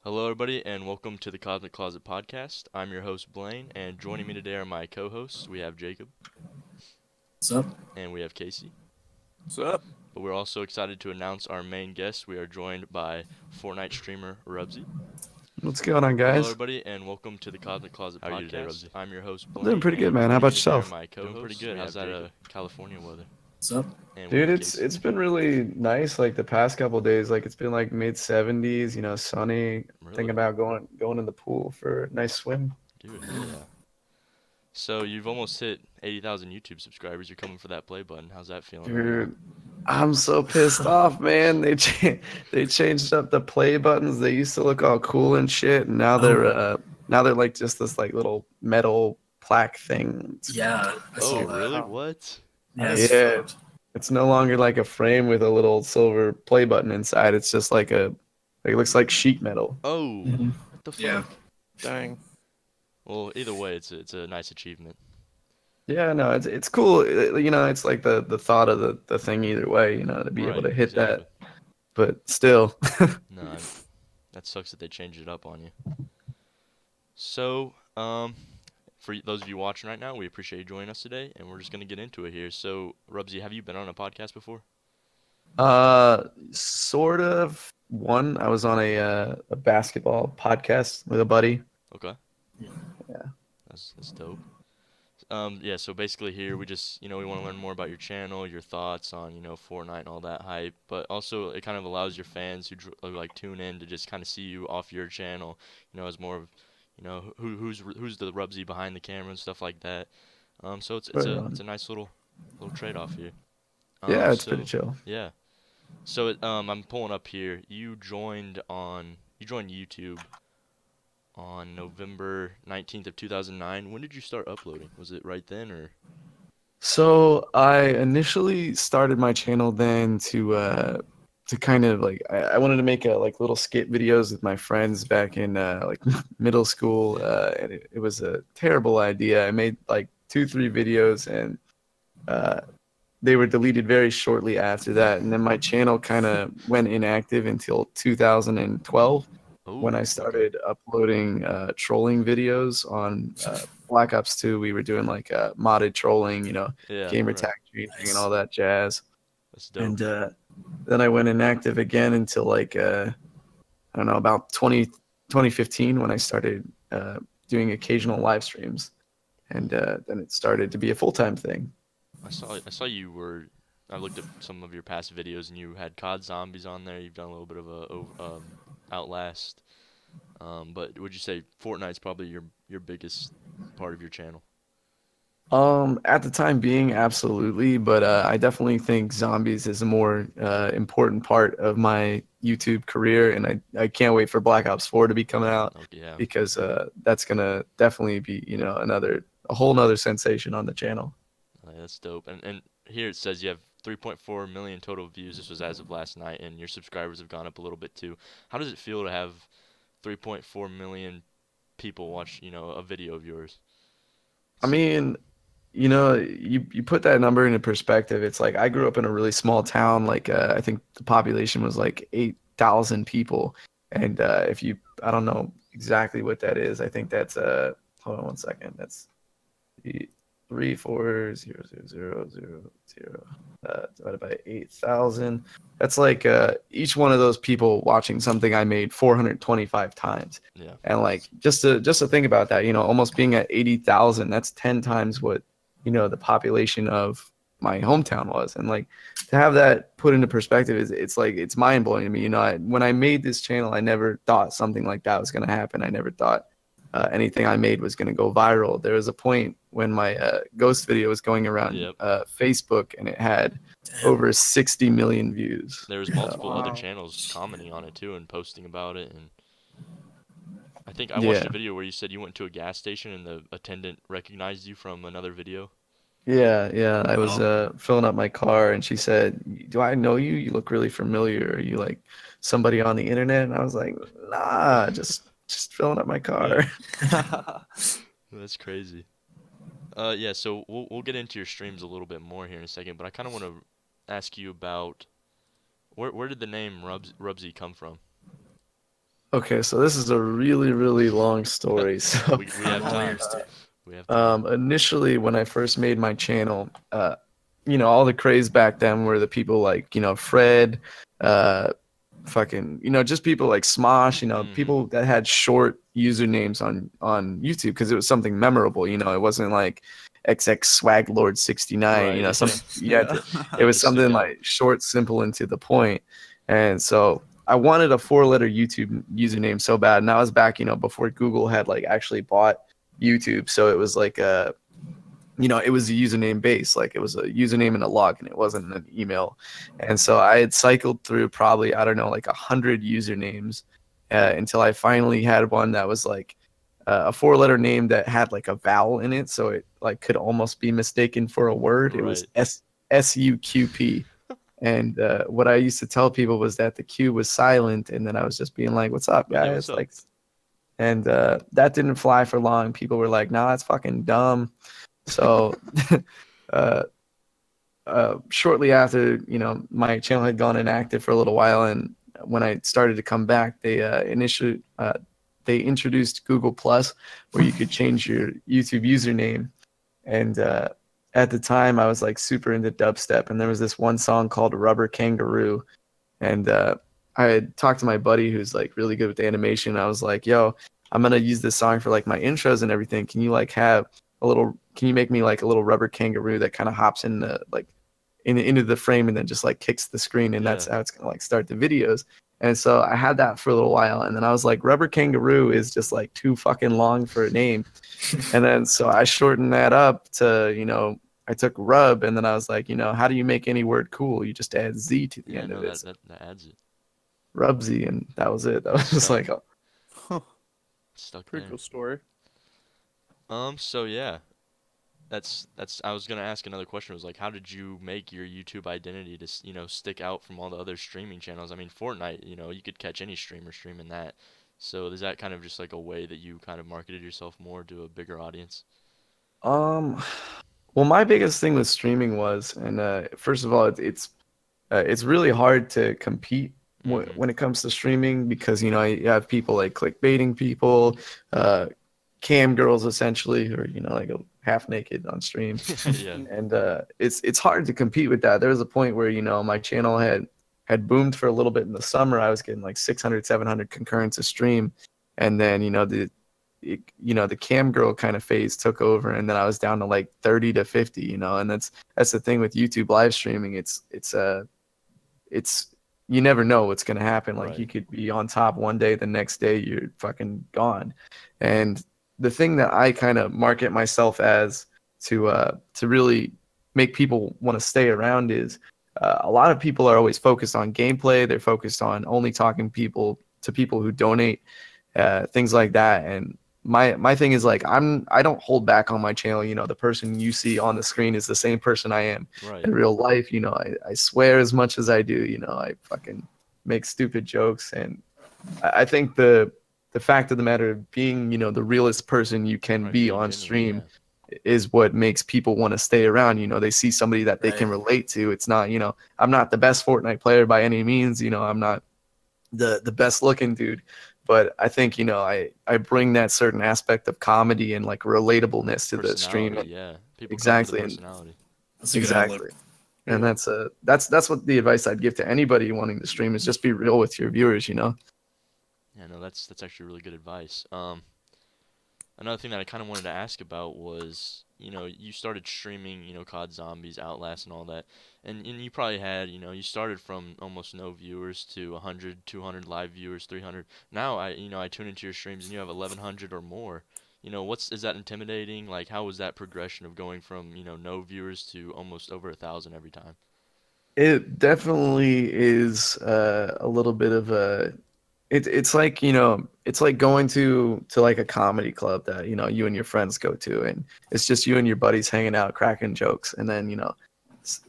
Hello, everybody, and welcome to the Cosmic Closet Podcast. I'm your host, Blaine, and joining me today are my co hosts. We have Jacob What's up? and we have Casey. What's up? But we're also excited to announce our main guest. We are joined by Fortnite streamer Rubzy. What's going on, Hello, guys? everybody, and welcome to the Cosmic Closet Podcast. How are you today, Rubzy? I'm your host, I'm Blaine. doing pretty good, and man. How joining about me today are yourself? My co-hosts. Doing pretty good. How's that California weather? What's up? And we Dude, have it's Casey. it's been really nice. Like the past couple days, like it's been like mid 70s, sunny. Really? Thinking about going in the pool for a nice swim. Dude, yeah. So you've almost hit 80,000 YouTube subscribers. You're coming for that play button. How's that feeling? Dude, I'm so pissed off, man. They changed up the play buttons. They used to look all cool and shit, and now they're like just this like little metal plaque thing. Yeah, I saw Oh, that. really? Wow. What? Yeah, it's Yeah. fucked. It's no longer like a frame with a little silver play button inside. It's just like it looks like sheet metal. Oh, Mhm. what the fuck? Yeah. Dang. Well, either way, it's a nice achievement. Yeah, no, it's cool. It's like the thought of the thing either way, to be able Right, to hit exactly. that. But still, No, that sucks that they changed it up on you. So, for those of you watching right now, we appreciate you joining us today, and we're just gonna get into it here. So, Rubsy, have you been on a podcast before? sort of one. I was on a basketball podcast with a buddy. Okay. Yeah. That's dope. Yeah, so basically here we just, we want to learn more about your channel, your thoughts on, Fortnite and all that hype, but also it kind of allows your fans who like tune in to just kind of see you off your channel, as more of, who's the Rubsy behind the camera and stuff like that. So it's Right a on. it's a nice little trade-off here. Yeah, it's pretty chill. Yeah. So I'm pulling up here. You joined YouTube on November 19th of 2009. When did you start uploading? Was it right then or? So I initially started my channel then to kind of like I wanted to make like little skit videos with my friends back in like middle school, and it was a terrible idea. I made like 2-3 videos, and they were deleted very shortly after that, and then my channel kind of went inactive until 2012 when Oh, I started uploading trolling videos on Black Ops 2. We were doing like modded trolling, yeah, gamer right. tag changing Nice. and all that jazz. That's dope. And then I went inactive again until like I don't know, about 2015 when I started doing occasional live streams, and then it started to be a full-time thing. I saw you were. I looked at some of your past videos and you had COD Zombies on there. You've done a little bit of Outlast. But would you say Fortnite's probably your biggest part of your channel? At the time being, absolutely, but I definitely think zombies is a more important part of my YouTube career, and I can't wait for Black Ops 4 to be coming out Oh, yeah. because that's gonna definitely be a whole nother sensation on the channel. That's dope. And here it says you have 3.4 million total views. This was as of last night, and your subscribers have gone up a little bit too. How does it feel to have 3.4 million people watch, a video of yours? I mean, you put that number into perspective. It's like I grew up in a really small town. Like I think the population was like 8,000 people, and I don't know exactly what that is. I think that's hold on one second. That's 3400000 divided by 8,000. That's like each one of those people watching something I made 425 times. Yeah. And like just to think about that, almost being at 80,000, that's 10 times what the population of my hometown was. And like to have that put into perspective it's like it's mind blowing to me. When I made this channel, I never thought something like that was going to happen. I never thought anything I made was going to go viral. There was a point when my ghost video was going around Yep. Facebook, and it had over 60 million views. There was multiple other Wow. channels commenting on it too and posting about it, and I think I watched Yeah. a video where you said you went to a gas station and the attendant recognized you from another video. Yeah. I was Wow. filling up my car, and she said, "Do I know you? You look really familiar. Are you like somebody on the internet?" And I was like, "Nah, just filling up my car." That's crazy. Yeah, so we'll get into your streams a little bit more here in a second, but I kind of want to ask you about where did the name Rubsy come from? Okay, so this is a really, really long story. So, We have I'm all time. ears, dude. We have time. initially when I first made my channel, all the craze back then were the people like, Fred, fucking, just people like Smosh, people that had short usernames on YouTube because it was something memorable. It wasn't like XX Swag Lord 69. Right, yeah. Some you had to, it was to stick something out. like short, simple, and to the point. And so I wanted a 4-letter YouTube username so bad, and that was back, before Google had like actually bought YouTube. So it was like it was a username base, like it was a username and a login. It wasn't an email. And so I had cycled through probably, I don't know, like 100 usernames until I finally had one that was like a 4-letter name that had like a vowel in it, so it like could almost be mistaken for a word. It was Right. SUQP. And what I used to tell people was that the Q was silent, and then I was just being like, "What's up, Yeah, guys?" what's up? Like, and that didn't fly for long. People were like, "Nah, that's fucking dumb." So, uh, shortly after, my channel had gone inactive for a little while, and when I started to come back, they introduced Google Plus, where you could change your YouTube username. And at the time, I was like super into dubstep, and there was this one song called "Rubber Kangaroo," and I had talked to my buddy who's like really good with animation. I was like, "Yo, I'm gonna use this song for like my intros and everything. Can you like have a little? Can you make me like a little rubber kangaroo that kind of hops in the like into the frame and then just like kicks the screen, and that's Yeah. how it's gonna like start the videos." And so I had that for a little while, and then I was like, "Rubber Kangaroo is just like too fucking long for a name." And then so I shortened that up to, I took rub, and then I was like, how do you make any word cool? You just add Z to the Yeah, end no, of it. that adds it. Rubzy, and that was it. That was just Stuck. like, oh, Huh. Stuck Pretty there. cool story. So yeah. That's I was gonna ask another question. It was like, how did you make your YouTube identity to stick out from all the other streaming channels? I mean, Fortnite, you could catch any streamer streaming that. So is that kind of just like a way that you kind of marketed yourself more to a bigger audience? um, well, my biggest thing with streaming was, and first of all, it's really hard to compete Mm-hmm. when it comes to streaming because you have people like clickbaiting people, uh, cam girls essentially, who are like half naked on stream, Yeah. and it's hard to compete with that. There was a point where my channel had boomed for a little bit in the summer. I was getting like 600, 700 concurrents a stream, and then the cam girl kind of phase took over, and then I was down to like 30 to 50. And that's the thing with YouTube live streaming. It's you never know what's gonna happen. Like Right. you could be on top one day, the next day you're fucking gone. And the thing that I kind of market myself as to really make people want to stay around is a lot of people are always focused on gameplay. They're focused on only talking to people who donate, things like that. And my thing is like I don't hold back on my channel. The person you see on the screen is the same person I am Right. in real life. I swear as much as I do. I fucking make stupid jokes, and I think the fact of the matter of being the realest person you can Right. be Being on genuine. stream Yeah. is what makes people want to stay around. They see somebody that they can Right. relate to. It's not, I'm not the best Fortnite player by any means. I'm not the best looking dude, but I think I bring that certain aspect of comedy and like relatableness to the stream. Personality. Yeah. People come for the Exactly, and personality. That's a good exactly. outlook. And that's what the advice I'd give to anybody wanting to stream is just be real with your viewers. Yeah. No, that's actually really good advice. Another thing that I kind of wanted to ask about was, you started streaming, COD Zombies, Outlast, and all that, and you probably had, you started from almost no viewers to 100, 200 live viewers, 300. Now I tune into your streams and you have 1100 or more. Is that intimidating? Like, how was that progression of going from, no viewers to almost over 1,000 every time? It definitely is a little bit of a it's like it's like going to like a comedy club that you and your friends go to, and it's just you and your buddies hanging out cracking jokes, and then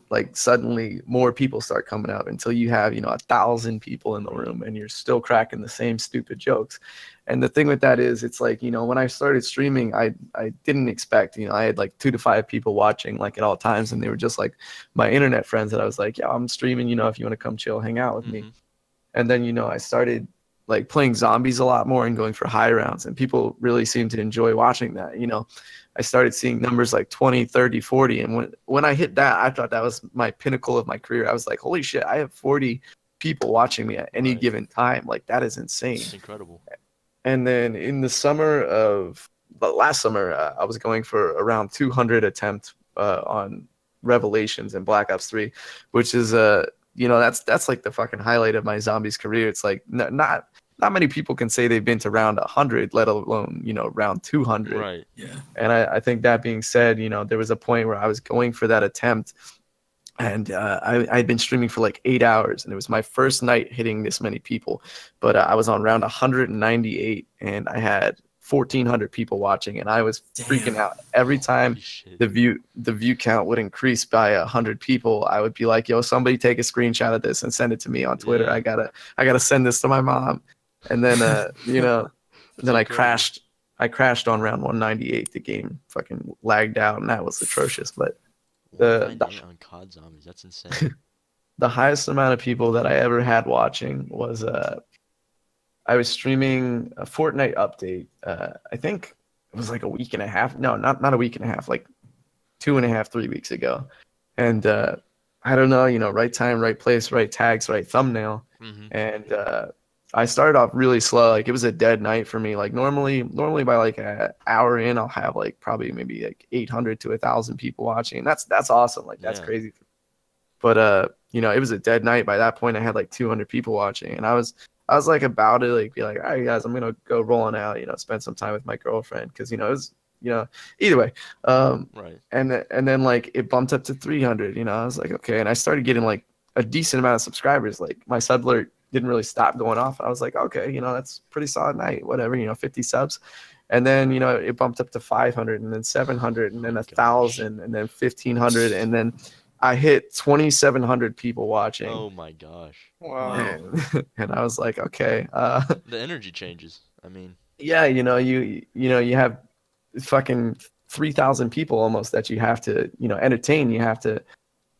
like suddenly more people start coming out until you have 1,000 people in the room and you're still cracking the same stupid jokes. And the thing with that is it's like when I started streaming, I didn't expect I had like 2 to 5 people watching like at all times, and they were just like my internet friends that I was like, yeah, I'm streaming, if you want to come chill hang out with me. Mm-hmm. And then I started like playing zombies a lot more and going for high rounds, and people really seem to enjoy watching that. I started seeing numbers like 20, 30, 40, and when I hit that, I thought that was my pinnacle of my career. I was like, holy shit, I have 40 people watching me at any Right. given time. Like, that is insane. It's incredible. And then in the summer of but last summer, I was going for around 200 attempts on Revelations and Black Ops 3, which is that's like the fucking highlight of my zombies career. It's like not many people can say they've been to round 100, let alone round 200. Right. Yeah. And I think that being said, there was a point where I was going for that attempt, and I'd been streaming for like 8 hours, and it was my first night hitting this many people. But I was on round 198, and I had 1,400 people watching, and I was freaking out every time. Holy shit. The view count would increase by 100 people. I would be like, "Yo, somebody take a screenshot of this and send it to me on Twitter. Yeah. I gotta send this to my mom." And then That's then I incredible. crashed on round 198. The game fucking lagged out, and that was atrocious. But the 198 on COD Zombies. That's insane. the highest amount of people that I ever had watching was I was streaming a Fortnite update. I think it was like a week and a half. No, not a week and a half, like 2.5, 3 weeks ago. And I don't know, right time, right place, right tags, right thumbnail. Hmm. And I started off really slow. Like, it was a dead night for me. Like, normally by like an hour in, I'll have like probably maybe like 800 to 1,000 people watching. And that's awesome. Like, that's Yeah. crazy. But it was a dead night. By that point, I had like 200 people watching, and I was like about to like be like, all right, guys, I'm gonna go rolling out. Spend some time with my girlfriend, because it was either way. Right. And then like it bumped up to 300. I was like, okay, and I started getting like a decent amount of subscribers. Like, my sub alert didn't really stop going off. I was like, okay, that's pretty solid night. Whatever, 50 subs. And then it bumped up to 500, and then 700, and then Oh, 1,000, and then 1,500, and then I hit 2,700 people watching. Oh my gosh. Wow. And I was like, okay, The energy changes. I mean, yeah, you have fucking 3,000 people almost that you have to entertain.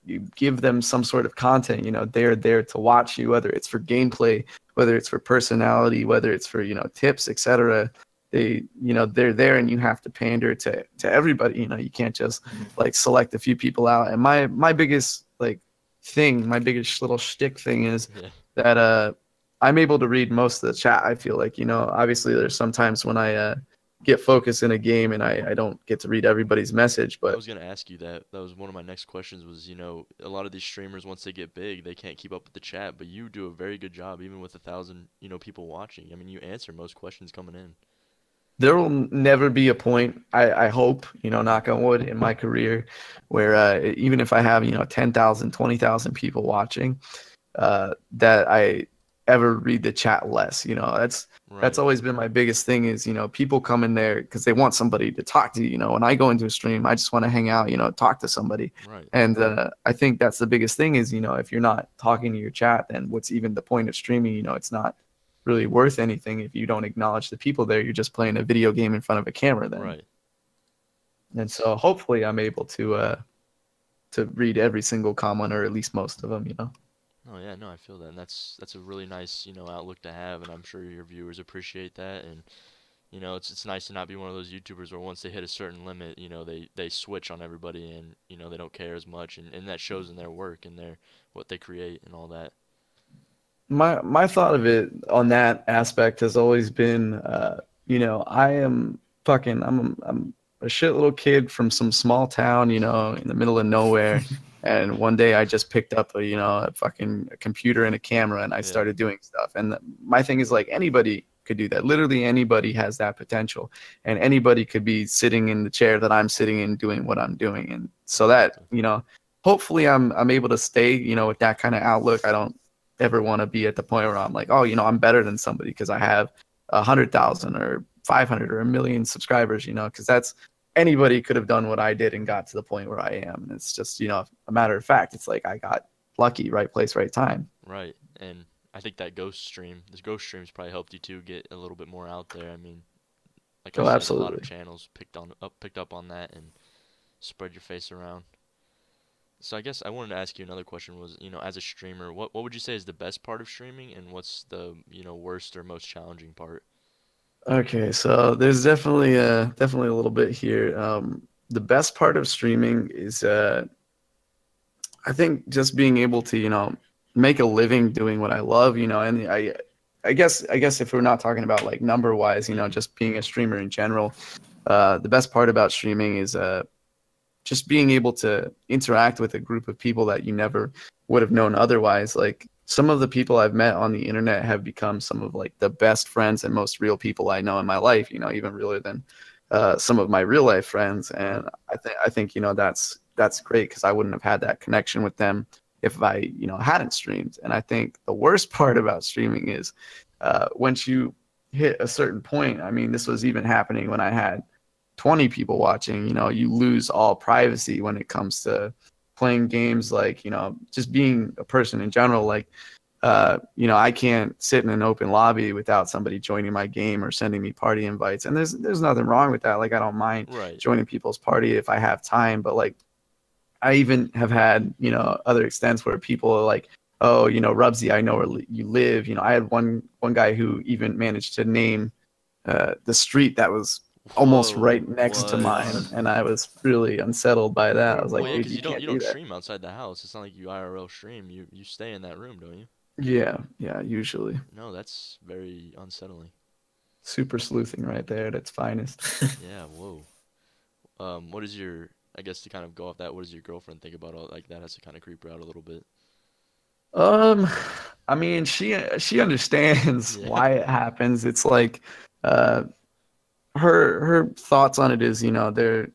You give them some sort of content. They're there to watch you, whether it's for gameplay, whether it's for personality, whether it's for tips, etc. They're there, and you have to pander to everybody. You can't just like select a few people out. And my biggest my biggest little shtick thing is yeah. that I'm able to read most of the chat. I feel like obviously there's sometimes when I get focused in a game and I don't get to read everybody's message. I But was gonna ask you that. That was one of my next questions. Was a lot of these streamers, once they get big, they can't keep up with the chat, but you do a very good job, even with 1,000 people watching. I mean, you answer most questions coming in. there will never be a point, I hope, knock on wood, in my career where even if I have 10,000, 20,000 people watching, that I ever read the chat less. That's Right. always been my biggest thing is people come in there because they want somebody to talk to. When I go into a stream, I just want to hang out, talk to somebody. Right. And I think that's the biggest thing is if you're not talking to your chat, then what's even the point of streaming? It's not really worth anything if you don't acknowledge the people there. You're just playing a video game in front of a camera then. Right. And so hopefully I'm able to read every single comment, or at least most of them. Oh yeah, no, I feel that, and that's a really nice outlook to have, and I'm sure your viewers appreciate that. And it's nice to not be one of those YouTubers where once they hit a certain limit, they switch on everybody, and they don't care as much, and that shows in their work and their what they create and all that. My thought of it on that aspect has always been, I'm a shit little kid from some small town, in the middle of nowhere. And one day I just picked up a fucking computer and a camera, and I Yeah. started doing stuff. And my thing is, like, anybody could do that. Literally anybody has that potential, and anybody could be sitting in the chair that I'm sitting in doing what I'm doing. And so that, hopefully I'm able to stay, with that kind of outlook. I don't ever want to be at the point where I'm like, oh, I'm better than somebody because I have 100,000 or 500 or 1,000,000 subscribers, because that's anybody could have done what I did and got to the point where I am. And it's just, a matter of fact. It's like I got lucky, right place, right time. Right. And I think that this ghost streams probably helped you too get a little bit more out there. I mean, like Oh, I said, a lot absolutely. of channels picked up on that and spread your face around. So I guess I wanted to ask you another question was, as a streamer, what would you say is the best part of streaming and what's the, worst or most challenging part? Okay, so there's definitely a little bit here. The best part of streaming is I think just being able to, make a living doing what I love, and I guess if we're not talking about like number wise, Mhm. just being a streamer in general, the best part about streaming is just being able to interact with a group of people that you never would have known otherwise. Like some of the people I've met on the internet have become some of like the best friends and most real people I know in my life, even realer than some of my real life friends. Right. And I think that's great because I wouldn't have had that connection with them if I hadn't streamed. And I think the worst part about streaming is once you hit a certain point. I mean, this was even happening when I had 20 people watching. You lose all privacy when it comes to playing games, like just being a person in general. Like I can't sit in an open lobby without somebody joining my game or sending me party invites, and there's nothing wrong with that. Like I don't mind Right. joining people's party if I have time, but like I even have had other extents where people are like, oh, Rubzy, I know where you live. I had one guy who even managed to name the street that was almost Whoa. right next to What? mine, and I was really unsettled by that. I was Well, like, yeah, dude, 'cause you you don't can't you do don't that. stream outside the house. It's not like you IRL stream. You stay in that room, don't you? Yeah, yeah, usually No, that's very unsettling. super sleuthing right there at its finest. Yeah, whoa. What is your, I guess to kind of go off that, what does your girlfriend think about all like that has to kind of creep her out a little bit? Um, I mean, she understands Yeah. why it happens. It's like, uh, her thoughts on it is, they're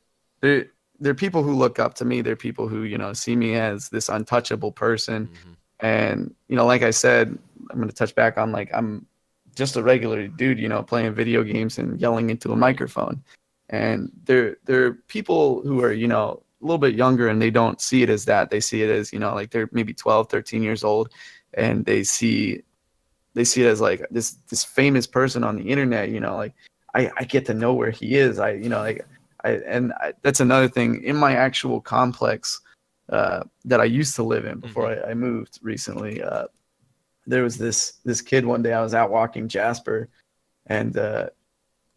they're people who look up to me. They're people who see me as this untouchable person. Mhm. And like I said, I'm gonna touch back on like I'm just a regular dude, playing video games and yelling into a Right. microphone. And they're people who are a little bit younger and they don't see it as that. They see it as like they're maybe 12, 13 years old, and they see it as like this famous person on the internet. Like I get to know where he is. That's another thing in my actual complex that I used to live in before Mhm. I moved recently. There was this kid one day I was out walking Jasper, and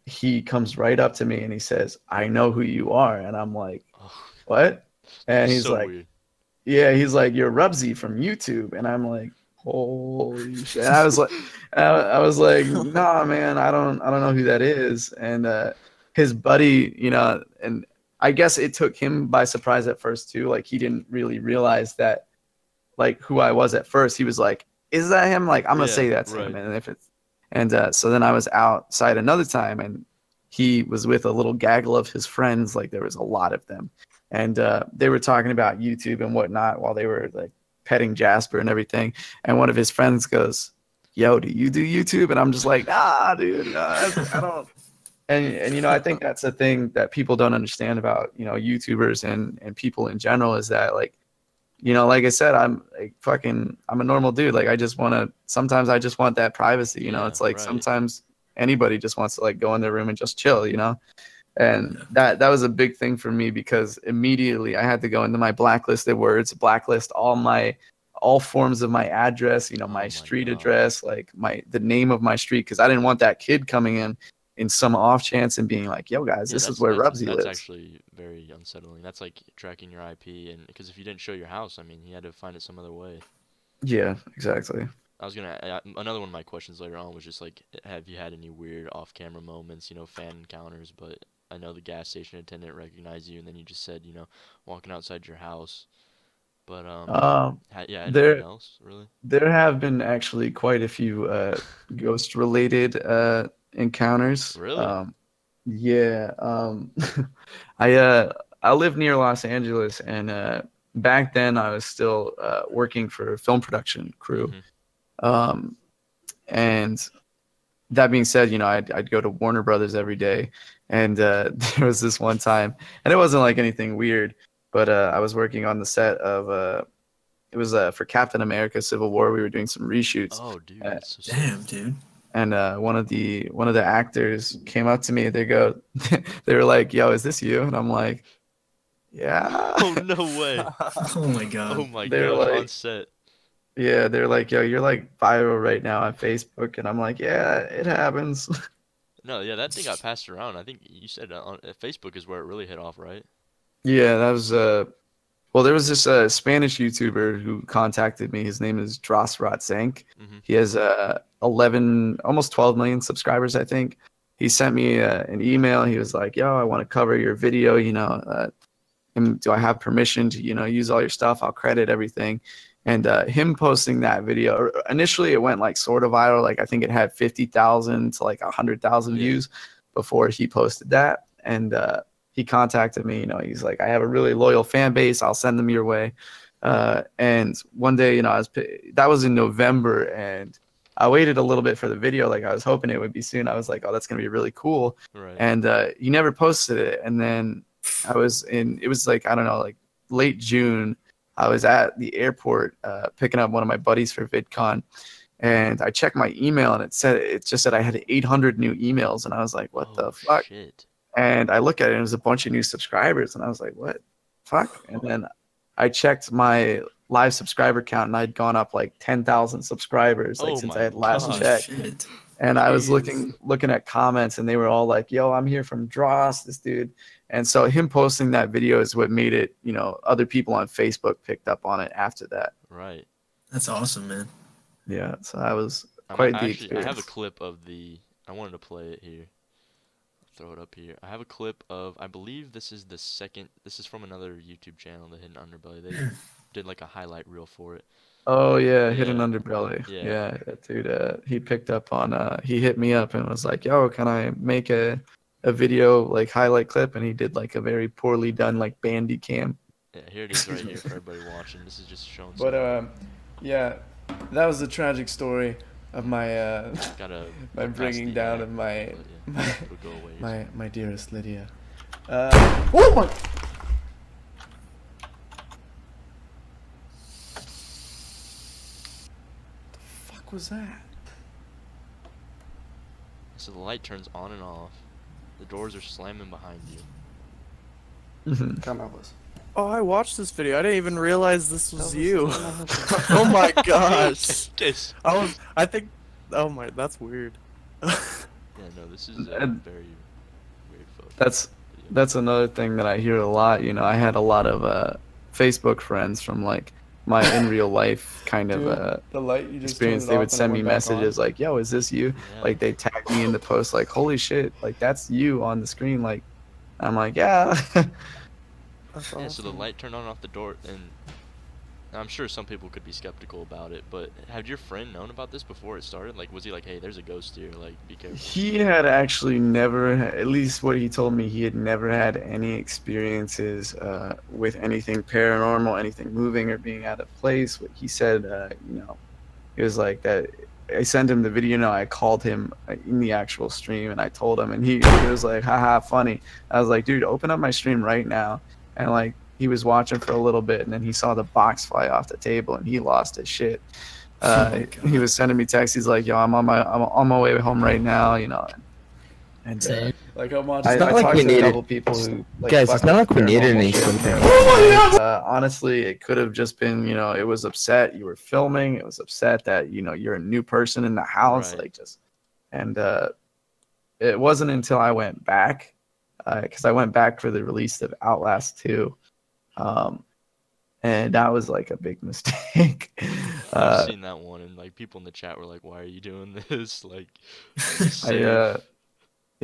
he comes right up to me and he says, "I know who you are," and I'm like, Oh, "What?" that And is he's so like, weird. "Yeah," he's like, "You're Rubzy from YouTube," and I'm like, "Holy shit!" And I was like, "Nah, man, I don't know who that is." And his buddy, and I guess it took him by surprise at first too. Like he didn't really realize that like who I was at first. He was like, "Is that him?" Like I'm gonna Yeah, say that's him, right. and if it's and so then I was outside another time, and he was with a little gaggle of his friends. Like there was a lot of them, and they were talking about YouTube and whatnot while they were like petting Jasper and everything. And one of his friends goes, "Yo, do you do YouTube?" And I'm just like, "Ah, dude, no, I don't." And I think that's a thing that people don't understand about YouTubers and people in general is that like like I said, I'm like fucking, I'm a normal dude. Like sometimes I just want that privacy. Yeah, It's like right. sometimes anybody just wants to like go in their room and just chill. And Yeah. that was a big thing for me because immediately I had to go into my blacklisted words, blacklist all forms of my address, my Oh my street God. address, like the name of my street, because I didn't want that kid coming in some off chance and being like, "Yo, guys, Yeah, this is that's where that's Rubsy that's lives." actually very unsettling. That's like tracking your IP, and because if you didn't show your house, I mean, he had to find it some other way. Yeah, exactly. I was gonna another one of my questions later on was just like, have you had any weird off-camera moments, fan encounters? But I know the gas station attendant recognized you, and then you just said, walking outside your house. But Um, yeah, anything there else really? There have been actually quite a few ghost related encounters. Really? Yeah, I uh, I live near Los Angeles, and back then I was still working for a film production crew. Mhm. Um, and that being said, I'd go to Warner Brothers every day, and there was this one time, and it wasn't like anything weird, but I was working on the set of it was for Captain America: Civil War. We were doing some reshoots, Oh, dude, uh, that's so sick. Damn, dude. and one of the actors came up to me. They were like, "Yo, is this you?" And I'm like, Yeah. Oh, no way. Oh my god. Oh my They're gosh, on like, set. yeah, they're like, yo, you're like viral right now on Facebook, and I'm like, yeah, it happens. No, yeah, that thing got passed around. I think you said Facebook is where it really hit off, right? Yeah, that was well, there was this Spanish YouTuber who contacted me. His name is Zank. Mm-hmm. He has 11, almost 12 million subscribers, I think. He sent me an email. He was like, "Yo, I want to cover your video. And do I have permission to, use all your stuff? I'll credit everything." And him posting that video, initially it went like sort of viral. Like I think it had 50,000 to like 100,000 Yeah. views before he posted that. And he contacted me. He's like, "I have a really loyal fan base. I'll send them your way." And one day, that was in November, and I waited a little bit for the video. Like I was hoping it would be soon. I was like, "Oh, that's gonna be really cool." Right. And he never posted it. And then it was like, I don't know, like late June. I was at the airport picking up one of my buddies for VidCon, and I checked my email, and it just said I had 800 new emails, and I was like, "What the fuck?" Shit. And I look at it, and it was a bunch of new subscribers, and I was like, "What, fuck?" And then I checked my live subscriber count, and I'd gone up like 10,000 subscribers since I had last gosh. checked. Shit. And I was Jeez. looking at comments, and they were all like, "Yo, I'm here from Dross, this dude." And so him posting that video is what made it, other people on Facebook picked up on it after that. Right. That's awesome, man. Yeah, so that was I quite might the actually, I have a experience. clip of the. I wanted to play it here. Throw it up here. I have a clip of. I believe this is the second. This is from another YouTube channel, the Hidden Underbelly. They did like a highlight reel for it. Oh yeah, Hidden Yeah. Underbelly. Yeah. Yeah, that dude. He picked up on. He hit me up and was like, "Yo, can I make a video like highlight clip?" And he did like a very poorly done like bandy cam. Yeah, here it is right here for everybody watching. This is just showing. But some, yeah, that was the tragic story of my gotta my look past bringing the down ad, of my but my it'll go away. my dearest Lydia. Oh my! The fuck was that? So the light turns on and off. The doors are slamming behind you. Mhm. Oh, I watched this video. I didn't even realize this was That was- you. that Oh my gosh. This. I think. Oh my, that's weird. Yeah, no, this is a And- very weird photo. That's another thing that I hear a lot. I had a lot of Facebook friends from like my in real life kind Dude, of the light you just experience. turned it They off would and it send me went back on. messages like, "Yo, is this you?" Yeah. Like they tag me in the post like, "Holy shit, like that's you on the screen." Like I'm like, "Yeah." That's Yeah, so the awesome. light turned on and off the door, and I'm sure some people could be skeptical about it, but had your friend known about this before it started? Like, was he like, "Hey, there's a ghost here, like, be careful"? He had actually never, at least what he told me, he had never had any experiences with anything paranormal, anything moving or being out of place. What he said, it was like that. I sent him the video. I called him in the actual stream, and I told him, and he was like, "Haha, funny." I was like, "Dude, open up my stream right now." And like he was watching for a little bit, and then he saw the box fly off the table, and he lost his shit. Oh my He God. was sending me texts. He's like, "Yo, I'm on my way home right now," And Same. Like I'm watching. I not like talked we to a needed- couple people who like, Guys, fuck it's not with like we needed paranormal any shit. something. Honestly, it could have just been, it was upset you were filming. It was upset that you're a new person in the house, Right. like just, and it wasn't until I went back, because I went back for the release of Outlast 2, and that was like a big mistake. I've seen that one, and like people in the chat were like, "Why are you doing this?" Like,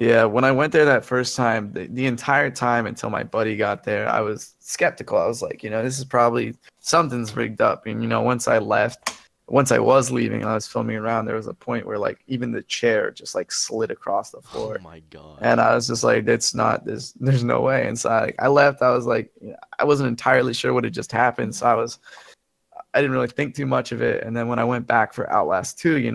Yeah, when I went there that first time, the entire time until my buddy got there, I was skeptical. I was like, this is probably something's rigged up. And once I was leaving and I was filming around, there was a point where like even the chair just like slid across the oh floor. my god. And I was just like, it's not this. There's no way. And so I left. I was like, I wasn't entirely sure what had just happened. So I didn't really think too much of it. And then when I went back for Outlast 2,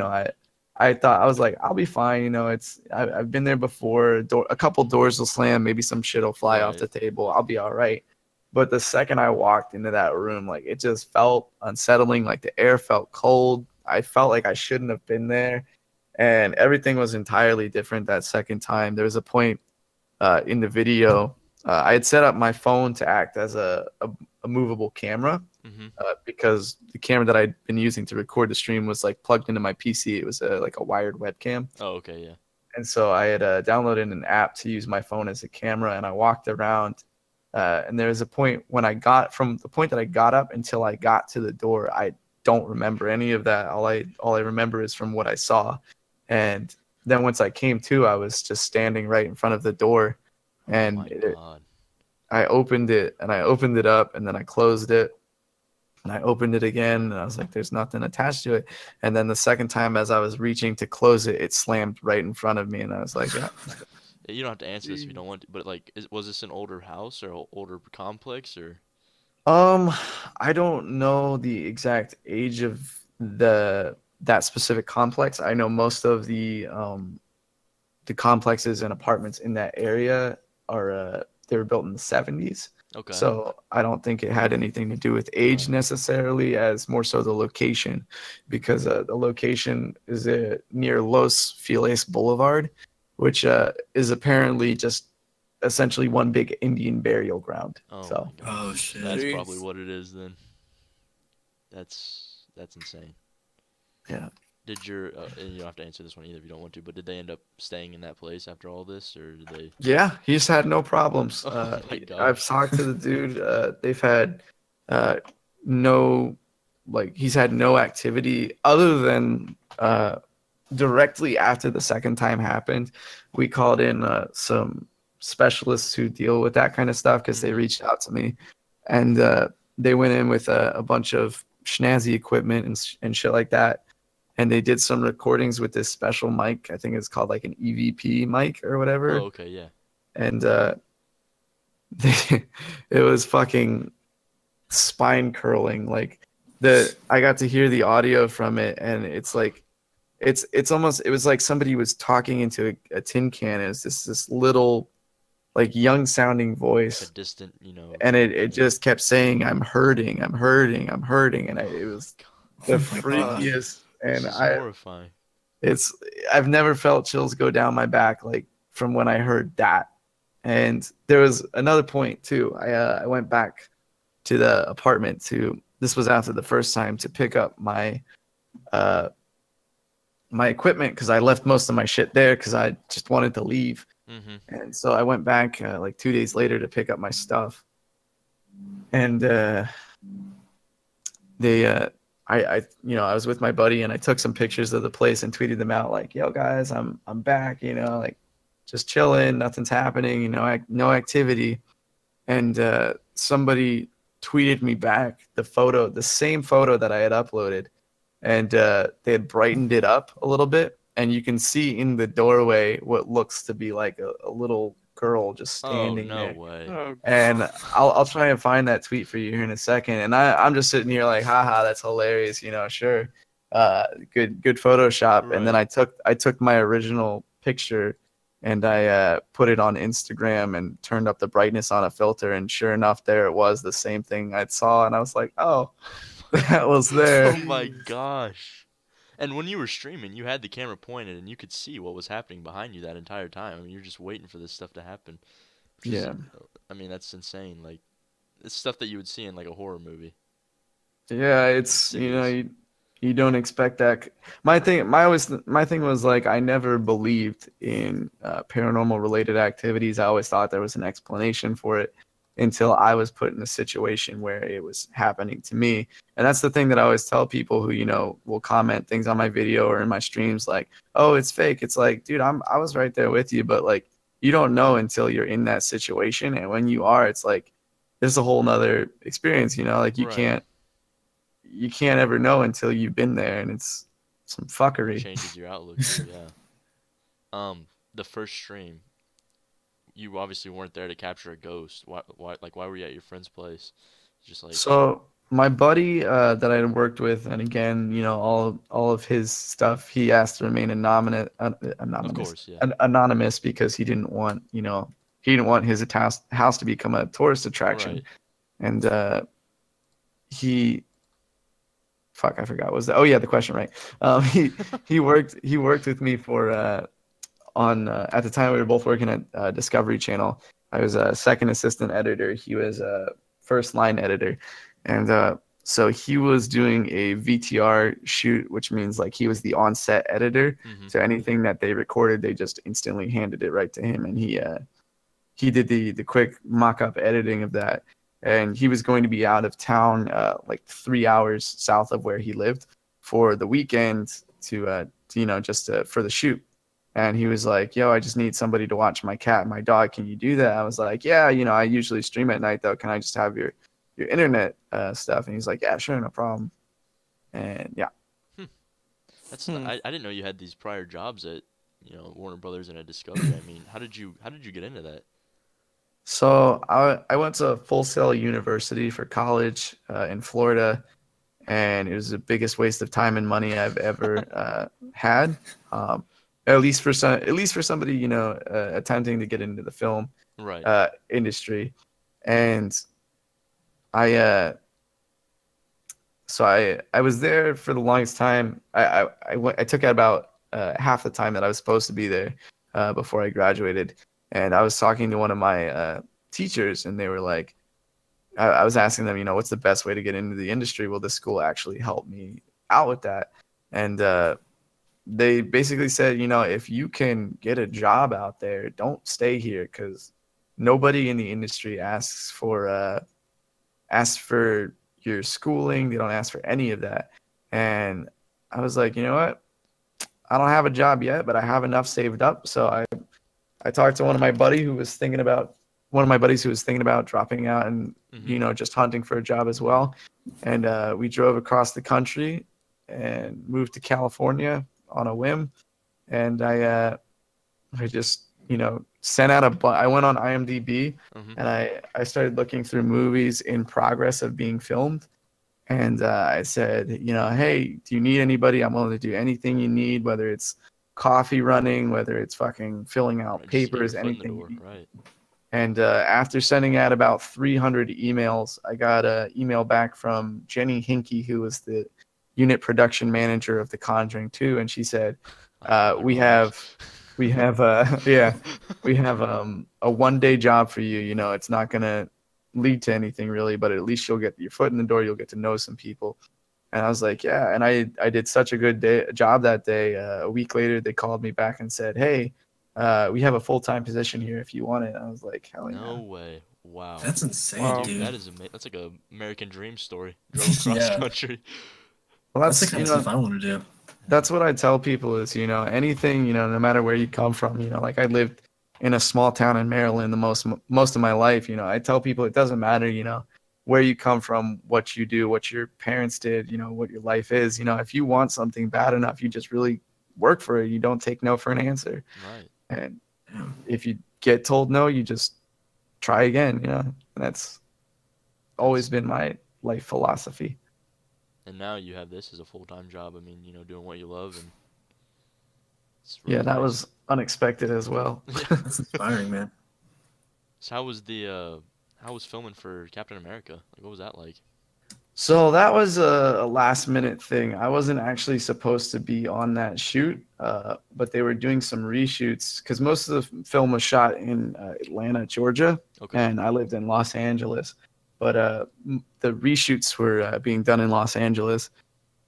I thought, I was like, I'll be fine. I've been there before. A couple doors will slam. Maybe some shit will fly off the Right. table. I'll be all right. But the second I walked into that room, like it just felt unsettling. Like the air felt cold. I felt like I shouldn't have been there. And everything was entirely different that second time. There was a point in the video I had set up my phone to act as a movable camera Mhm. because the camera that I'd been using to record the stream was like plugged into my PC. It was like a wired webcam. Oh, okay, yeah. And so I had downloaded an app to use my phone as a camera, and I walked around. And there was a point when I got from the point that I got up until I got to the door. I don't remember any of that. All I remember is from what I saw. And then once I came to, I was just standing right in front of the door, Oh my and god. I opened it, and I opened it up, and then I closed it, and I opened it again, and I was like, "There's nothing attached to it." And then the second time, as I was reaching to close it, it slammed right in front of me, and I was like, "Yeah." You don't have to answer this if you don't want to, but like, was this an older house or older complex or? Um, I don't know the exact age of that specific complex. I know most of the complexes and apartments in that area are they were built in the 70s. Okay. So I don't think it had anything to do with age Right. necessarily, as more so the location, because the location is near Los Feliz Boulevard, which is apparently just essentially one big Indian burial ground. Oh So my god. Oh shit. That's Jeez. probably what it is then. That's insane. yeah. Did your and you don't have to answer this one either if you don't want to, but did they end up staying in that place after all this, or did they? Yeah, he's had no problems. Oh my I've gosh. talked to the dude. They've had no, like, he's had no activity other than directly after the second time happened. We called in some specialists who deal with that kind of stuff because they Mhm. reached out to me, and they went in with a bunch of snazzy equipment and shit like that. And they did some recordings with this special mic. I think it's called like an EVP mic or whatever. Oh, okay, yeah. And they, it was fucking spine curling. Like I got to hear the audio from it, and it's like it's almost, it was like somebody was talking into a tin can. It's this little like young sounding Like a voice, distant, you know. and it Yeah. just kept saying, "I'm hurting, I'm hurting, I'm hurting," and it was the Oh my God. freakiest. This And is horrifying. it's I've never felt chills go down my back like from when I heard that. And there was another point too. I went back to the apartment to, this was after the first time, to pick up my uh my equipment because I left most of my shit there because I just wanted to leave. Mhm. And so I went back like 2 days later to pick up my stuff. And they I I was with my buddy, and I took some pictures of the place and tweeted them out like, "Yo guys, I'm back, like just chilling, nothing's happening, no activity." And somebody tweeted me back the same photo that I had uploaded, and they had brightened it up a little bit, and you can see in the doorway what looks to be like a little girl just Oh, standing no there. way. Oh, And I'll try and find that tweet for you here in a second. And I'm just sitting here like, haha, that's hilarious, sure. Good Photoshop. And then Right. I took my original picture, and I put it on Instagram and turned up the brightness on a filter, and sure enough, there it was, the same thing I saw, and I was like, oh, that was there. Oh my gosh. And when you were streaming, you had the camera pointed and you could see what was happening behind you that entire time. I mean, you're just waiting for this stuff to happen. Which is, Yeah. I mean, that's insane. Like, it's stuff that you would see in like a horror movie. Yeah, it's Insidious. you don't expect that. My thing was like, I never believed in paranormal related activities. I always thought there was an explanation for it until I was put in a situation where it was happening to me. And that's the thing that I always tell people who will comment things on my video or in my streams like, "Oh, it's fake." It's like, dude, I was right there with you, but like, you don't know until you're in that situation, and when you are, it's like there's a whole nother experience. Like Right. you can't ever know until you've been there, and it's some fuckery. Changes your outlook too, yeah. The first stream, you obviously weren't there to capture a ghost. Why were you at your friend's place? Just like, So my buddy that I had worked with, and again, all of his stuff, he asked to remain of course, yeah. anonymous because he didn't want his house to become a tourist attraction. Right. And he fuck, I forgot. Oh yeah, the question, right? He worked with me for on at the time we were both working at Discovery Channel. I was a second assistant editor. He was a first line editor, and so he was doing a VTR shoot, which means like he was the on-set editor. Mm-hmm. So anything that they recorded, they just instantly handed it right to him, and he did the quick mock-up editing of that. And he was going to be out of town, like 3 hours south of where he lived, for the weekend to just for the shoot. And he was like, "Yo, I just need somebody to watch my cat and my dog. Can you do that?" I was like, "Yeah, I usually stream at night though. Can I just have your internet stuff?" And he's like, "Yeah, sure, no problem." And yeah. That's I didn't know you had these prior jobs at Warner Brothers and at Discovery. I mean, how did you get into that? So I went to Full Sail University for college in Florida, and it was the biggest waste of time and money I've ever had. At least for somebody attempting to get into the film Right. industry. And I I was there for the longest time. I took out about half the time that I was supposed to be there before I graduated. And I was talking to one of my teachers, and they were like, I was asking them, what's the best way to get into the industry? Will this school actually help me out with that? And they basically said, if you can get a job out there, don't stay here, because nobody in the industry asks for your schooling. They don't ask for any of that. And I was like, you know what? I don't have a job yet, but I have enough saved up. So I talked to one of my buddies who was thinking about dropping out and just hunting for a job as well. And we drove across the country and moved to California on a whim. And I just sent out I went on IMDb, and I started looking through movies in progress of being filmed. And I said, hey, do you need anybody? I'm willing to do anything you need, whether it's coffee running, whether it's fucking filling out papers, anything. Right. And after sending out about 300 emails, I got an email back from Jenny Hinkey, who was the unit production manager of the Conjuring 2, and she said, we have a 1-day job for you. It's not gonna lead to anything really, but at least you'll get your foot in the door. You'll get to know some people. And I was like, yeah. And I did such a good job that day. A week later, they called me back and said, hey, we have a full-time position here if you want it. I was like, hell yeah. No way. Wow. That's insane, Wow. dude. That is that's like a American dream story. Drove across country. Well, That's the kind of stuff I want to do. That's what I tell people is, anything, no matter where you come from, like I lived in a small town in Maryland most of my life. I tell people it doesn't matter, where you come from, what you do, what your parents did, what your life is. If you want something bad enough, you just really work for it. You don't take no for an answer. Right. And if you get told no, you just try again. And that's always been my life philosophy. And now you have this as a full-time job. I mean, doing what you love, and it's Yeah, really that nice. was unexpected as well. That's inspiring, man. So how was filming for Captain America? Like, what was that like? So that was a last minute thing. I wasn't actually supposed to be on that shoot, but they were doing some reshoots because most of the film was shot in Atlanta, Georgia, Okay. and I lived in Los Angeles. But the reshoots were being done in Los Angeles,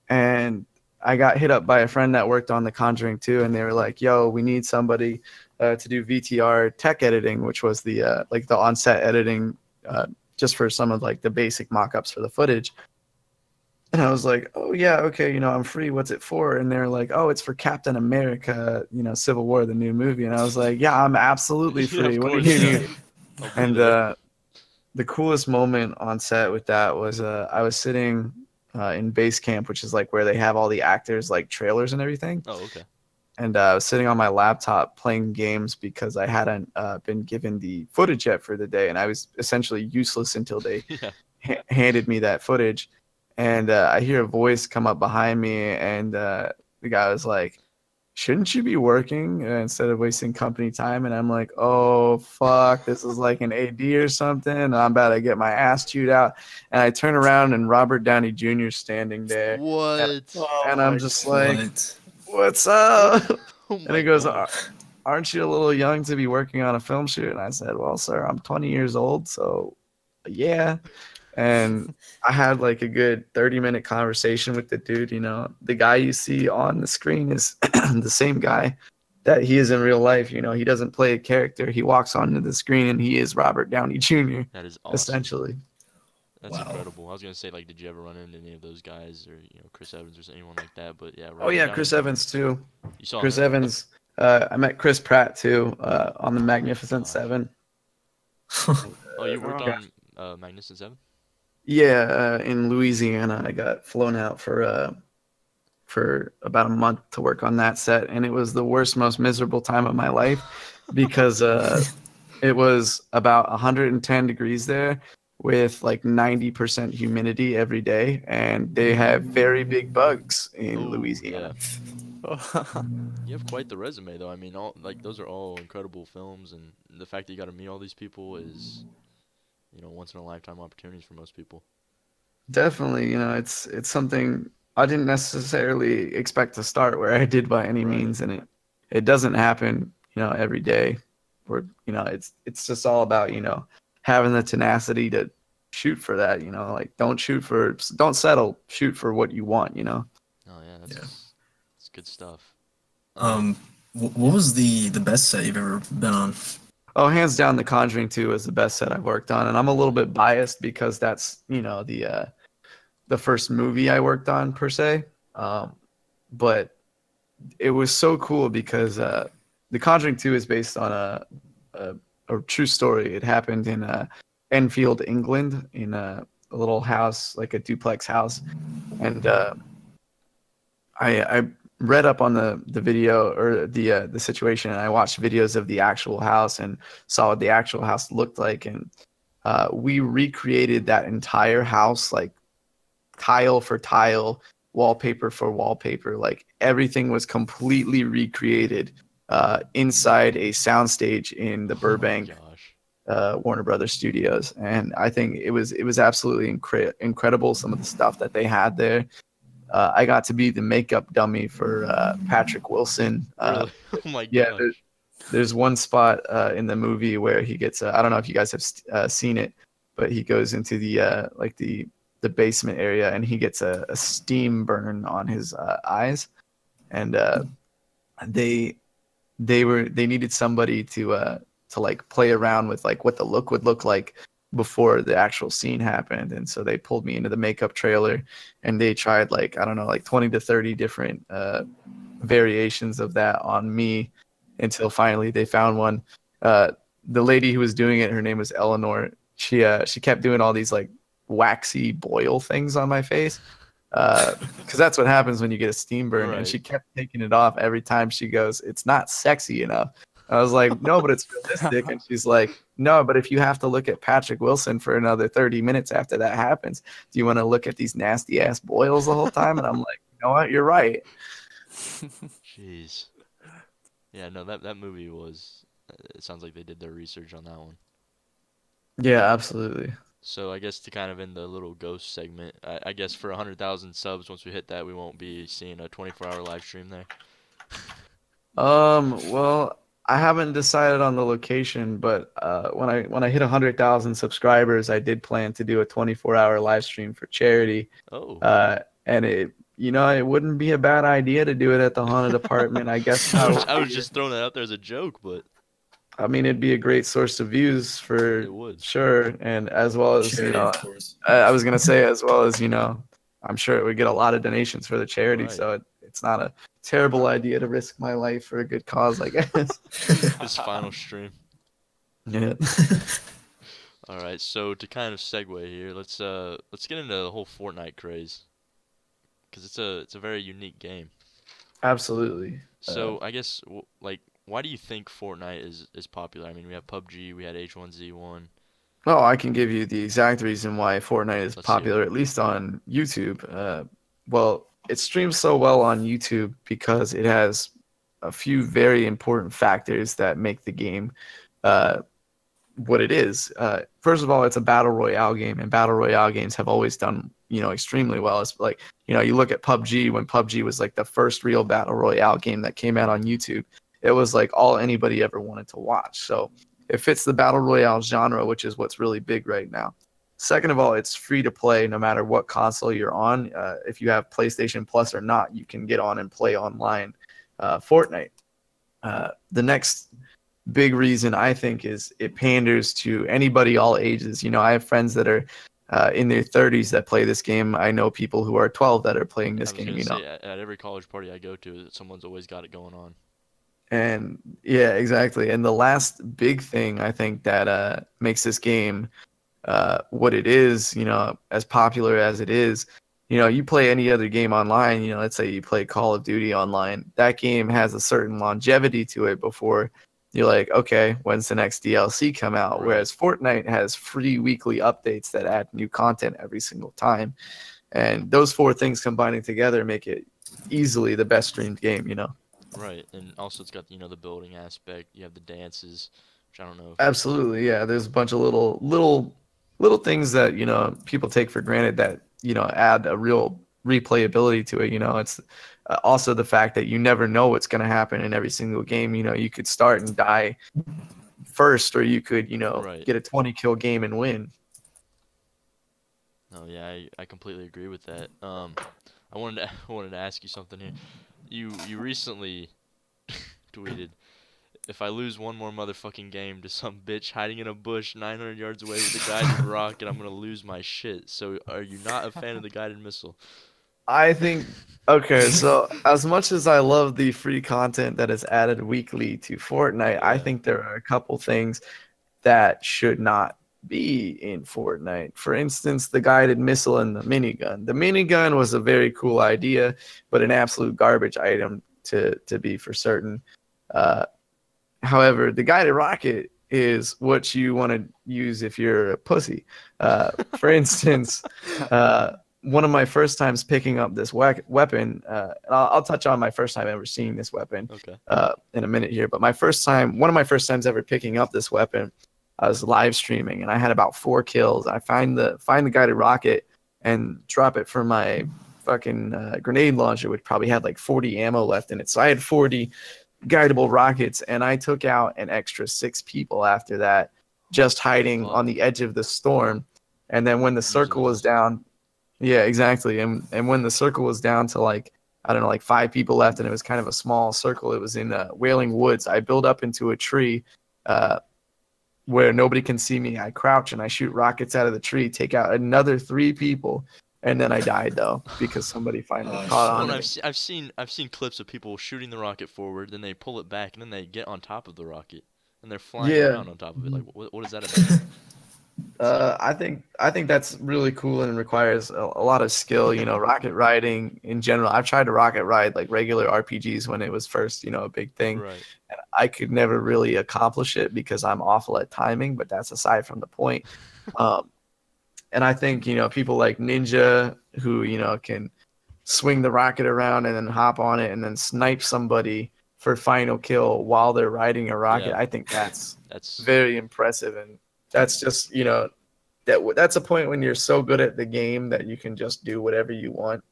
and I got hit up by a friend that worked on The Conjuring 2, and they were like, "Yo, we need somebody to do VTR tech editing," which was the like the on-set editing, just for some of like the basic mock-ups for the footage. And I was like, "Oh yeah, okay, I'm free. What's it for?" And they're like, "Oh, it's for Captain America, Civil War, the new movie." And I was like, "Yeah, I'm absolutely Yeah, free. of What do course, you yeah. need?" I'll be And there. the coolest moment on set with that was I was sitting in base camp, which is like where they have all the actors like trailers and everything. Oh, okay. And I was sitting on my laptop playing games because I hadn't been given the footage yet for the day, and I was essentially useless until they Yeah. handed me that footage. And I hear a voice come up behind me, and the guy was like, "Shouldn't you be working instead of wasting company time?" And I'm like, "Oh fuck, this is like an AD or something. I'm about to get my ass chewed out." And I turn around, and Robert Downey Jr. is standing there, What? and I'm just like, What? "What's up?" Oh And my he goes, God. aren't you a little young to be working on a film shoot? And I said, well, sir, I'm 20 years old, so yeah. And I had like a good 30-minute conversation with the dude. You know, the guy you see on the screen is the same guy that he is in real life. You know, he doesn't play a character. He walks onto the screen and he is Robert Downey Jr. That is awesome. essentially. That's Wow. incredible. I was gonna say, like, did you ever run into any of those guys, or Chris Evans or anyone like that? But yeah, Oh yeah, Robert Chris Downey Evans too. Jr. You saw Chris him? Evans. I met Chris Pratt too on the Magnificent gosh. Seven. Oh, you worked yeah. on Magnificent Seven? Yeah, in Louisiana, I got flown out for about a month to work on that set, and it was the worst, most miserable time of my life because it was about 110 degrees there with like 90% humidity every day, and they have very big bugs in Oh, Louisiana. You have quite the resume, though. I mean, those are all incredible films, and the fact that you got to meet all these people is, once in a lifetime opportunities for most people. Definitely, it's something I didn't necessarily expect to start where I did by any Right. means, and it doesn't happen, every day. Or it's just all about having the tenacity to shoot for that. Like don't settle, shoot for what you want. Oh yeah, that's good stuff. What was the best set you've ever been on? Oh, hands down, The Conjuring 2 is the best set I've worked on, and I'm a little bit biased because that's the first movie I worked on per se. But it was so cool because The Conjuring 2 is based on a true story. It happened in Enfield, England, in a little house, like a duplex house, and I read up on the video or the situation, and I watched videos of the actual house and saw what the actual house looked like, and we recreated that entire house, like tile for tile, wallpaper for wallpaper. Like everything was completely recreated inside a soundstage in the Burbank Warner Brothers Studios, and I think it was absolutely incredible. Some of the stuff that they had there. I got to be the makeup dummy for Patrick Wilson. Really? Oh my gosh. Yeah, there's one spot in the movie where he gets. I don't know if you guys have seen it, but he goes into the basement area and he gets a steam burn on his eyes, and they needed somebody to like play around with like what the look would look like before the actual scene happened. And so they pulled me into the makeup trailer and they tried like, I don't know, like 20 to 30 different variations of that on me until finally they found one. The lady who was doing it, her name was Eleanor. She kept doing all these like waxy boil things on my face. Because that's what happens when you get a steam burn. Right. And she kept taking it off every time. She goes, "It's not sexy enough." I was like, "No, but it's realistic." And she's like, "No, but if you have to look at Patrick Wilson for another 30 minutes after that happens, do you want to look at these nasty ass boils the whole time?" And I'm like, "You know what? You're right." Jeez. Yeah, no, that movie was. It sounds like they did their research on that one. Yeah, absolutely. So I guess to kind of end the little ghost segment, I guess for 100,000 subs, once we hit that, we won't be seeing a 24-hour live stream there. Well, I haven't decided on the location, but when I hit 100,000 subscribers, I did plan to do a 24-hour live stream for charity. Oh. And it wouldn't be a bad idea to do it at the haunted apartment. I guess I was just throwing that out there as a joke, but I mean, it'd be a great source of views for it would. sure, and as well as Charity, of course. I was gonna say as well as I'm sure it would get a lot of donations for the charity, Right. so it's not a terrible idea to risk my life for a good cause, I guess. His final stream. Yeah. All right, so to kind of segue here, let's get into the whole Fortnite craze, because it's a very unique game. Absolutely. So I guess why do you think Fortnite is popular? I mean, we have PUBG, we had H1Z1. Oh, I can give you the exact reason why Fortnite is Let's hear popular, at least on YouTube. Well, it streams so well on YouTube because it has a few very important factors that make the game what it is. First of all, it's a battle royale game, and battle royale games have always done extremely well. It's like you look at PUBG when PUBG was like the first real battle royale game that came out on YouTube. it was like all anybody ever wanted to watch. So it fits the battle royale genre, which is what's really big right now. Second of all, it's free to play no matter what console you're on. If you have PlayStation Plus or not, you can get on and play online Fortnite. The next big reason I think is it panders to anybody all ages. You know, I have friends that are in their 30s that play this game. I know people who are 12 that are playing this I was game, gonna you know. say at every college party I go to, someone's always got it going on. And yeah, exactly. And the last big thing I think that makes this game what it is, you know, as popular as it is, you know, you play any other game online, you know, let's say you play Call of Duty online, that game has a certain longevity to it before you're like, okay, when's the next DLC come out? Right. Whereas Fortnite has free weekly updates that add new content every single time. And those four things combining together make it easily the best streamed game, you know. Right, and also it's got, you know, the building aspect. You have the dances, which I don't know if Absolutely, yeah. There's a bunch of little things that, you know, people take for granted that, you know, add a real replayability to it. You know, it's also the fact that you never know what's going to happen in every single game. You know, you could start and die first, or you could, you know, Right. get a 20 kill game and win. No, yeah, I completely agree with that. I wanted to I wanted to ask you something here. You recently tweeted, if I lose one more motherfucking game to some bitch hiding in a bush 900 yards away with a guided rocket, I'm gonna lose my shit. So are you not a fan of the guided missile? I think, okay, so as much as I love the free content that is added weekly to Fortnite, I Yeah. think there are a couple things that should not be in Fortnite. For instance, the guided missile and the minigun. The minigun was a very cool idea, but an absolute garbage item to be for certain. However, the guided rocket is what you want to use if you're a pussy. For instance, one of my first times picking up this weapon, and I'll touch on my first time ever seeing this weapon Okay. in a minute here. But one of my first times ever picking up this weapon, I was live streaming and I had about 4 kills. I find the guided rocket and drop it from my fucking grenade launcher, which probably had like 40 ammo left in it. So I had 40 guidable rockets, and I took out an extra 6 people after that, just hiding on the edge of the storm. And then when the circle was down, yeah, exactly. And when the circle was down to like, I don't know, like 5 people left, and it was kind of a small circle. It was in Wailing Woods. I build up into a tree where nobody can see me. I crouch and I shoot rockets out of the tree, take out another 3 people, and then I died though because somebody finally caught on. Well, I've seen clips of people shooting the rocket forward, then they pull it back, and then they get on top of the rocket, and they're flying around on top of it. Like, what is that about? I think that's really cool and requires a lot of skill. You know, rocket riding in general. I've tried to rocket ride like regular RPGs when it was first, you know, a big thing. Right. And I could never really accomplish it because I'm awful at timing. But that's aside from the point. And I think, you know, people like Ninja who, you know, can swing the rocket around and then hop on it and then snipe somebody for final kill while they're riding a rocket. Yeah. I think that's That's very impressive, and that's just, you know, that's a point when you're so good at the game that you can just do whatever you want.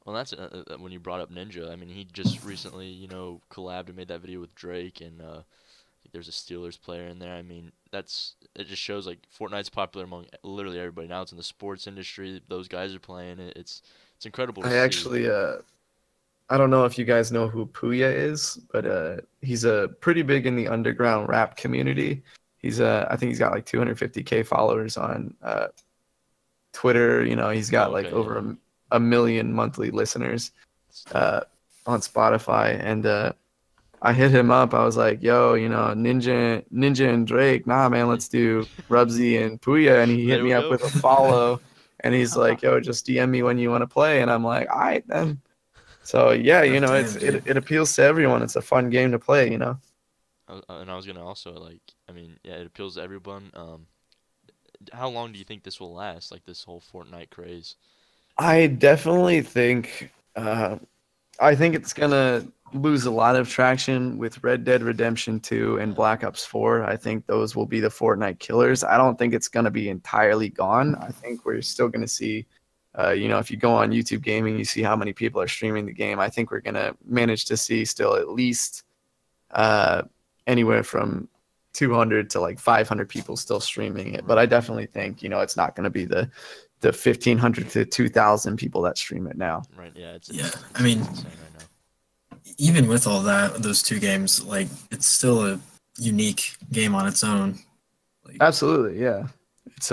well, that's when you brought up Ninja. I mean, he just recently, you know, collabed and made that video with Drake, and I think there's a Steelers player in there. I mean, it just shows like Fortnite's popular among literally everybody now. It's in the sports industry. Those guys are playing it. It's incredible to I see. actually I don't know if you guys know who Puya is, but he's pretty big in the underground rap community. He's I think he's got like 250K followers on Twitter. You know, he's got like over a million monthly listeners on Spotify. And I hit him up. I was like, yo, you know, Ninja and Drake, nah, man, let's do Rubzy and Puya. And he hit me up with a follow. And he's like, yo, just DM me when you want to play. And I'm like, all right, then. So, yeah, you know, it appeals to everyone. It's a fun game to play, you know. And I was gonna also like, I mean, yeah, it appeals to everyone. How long do you think this will last? Like this whole Fortnite craze? I definitely think, I think it's gonna lose a lot of traction with Red Dead Redemption 2 and Black Ops 4. I think those will be the Fortnite killers. I don't think it's gonna be entirely gone. I think we're still gonna see. You know, if you go on YouTube Gaming, you see how many people are streaming the game. I think we're gonna manage to see still at least uh, anywhere from 200 to like 500 people still streaming it. But I definitely think, you know, it's not going to be the 1,500 to 2,000 people that stream it now. Right. Yeah. Yeah, It's I mean, insane right now. even with all that, those two games, like it's still a unique game on its own. Like, Absolutely, yeah. It's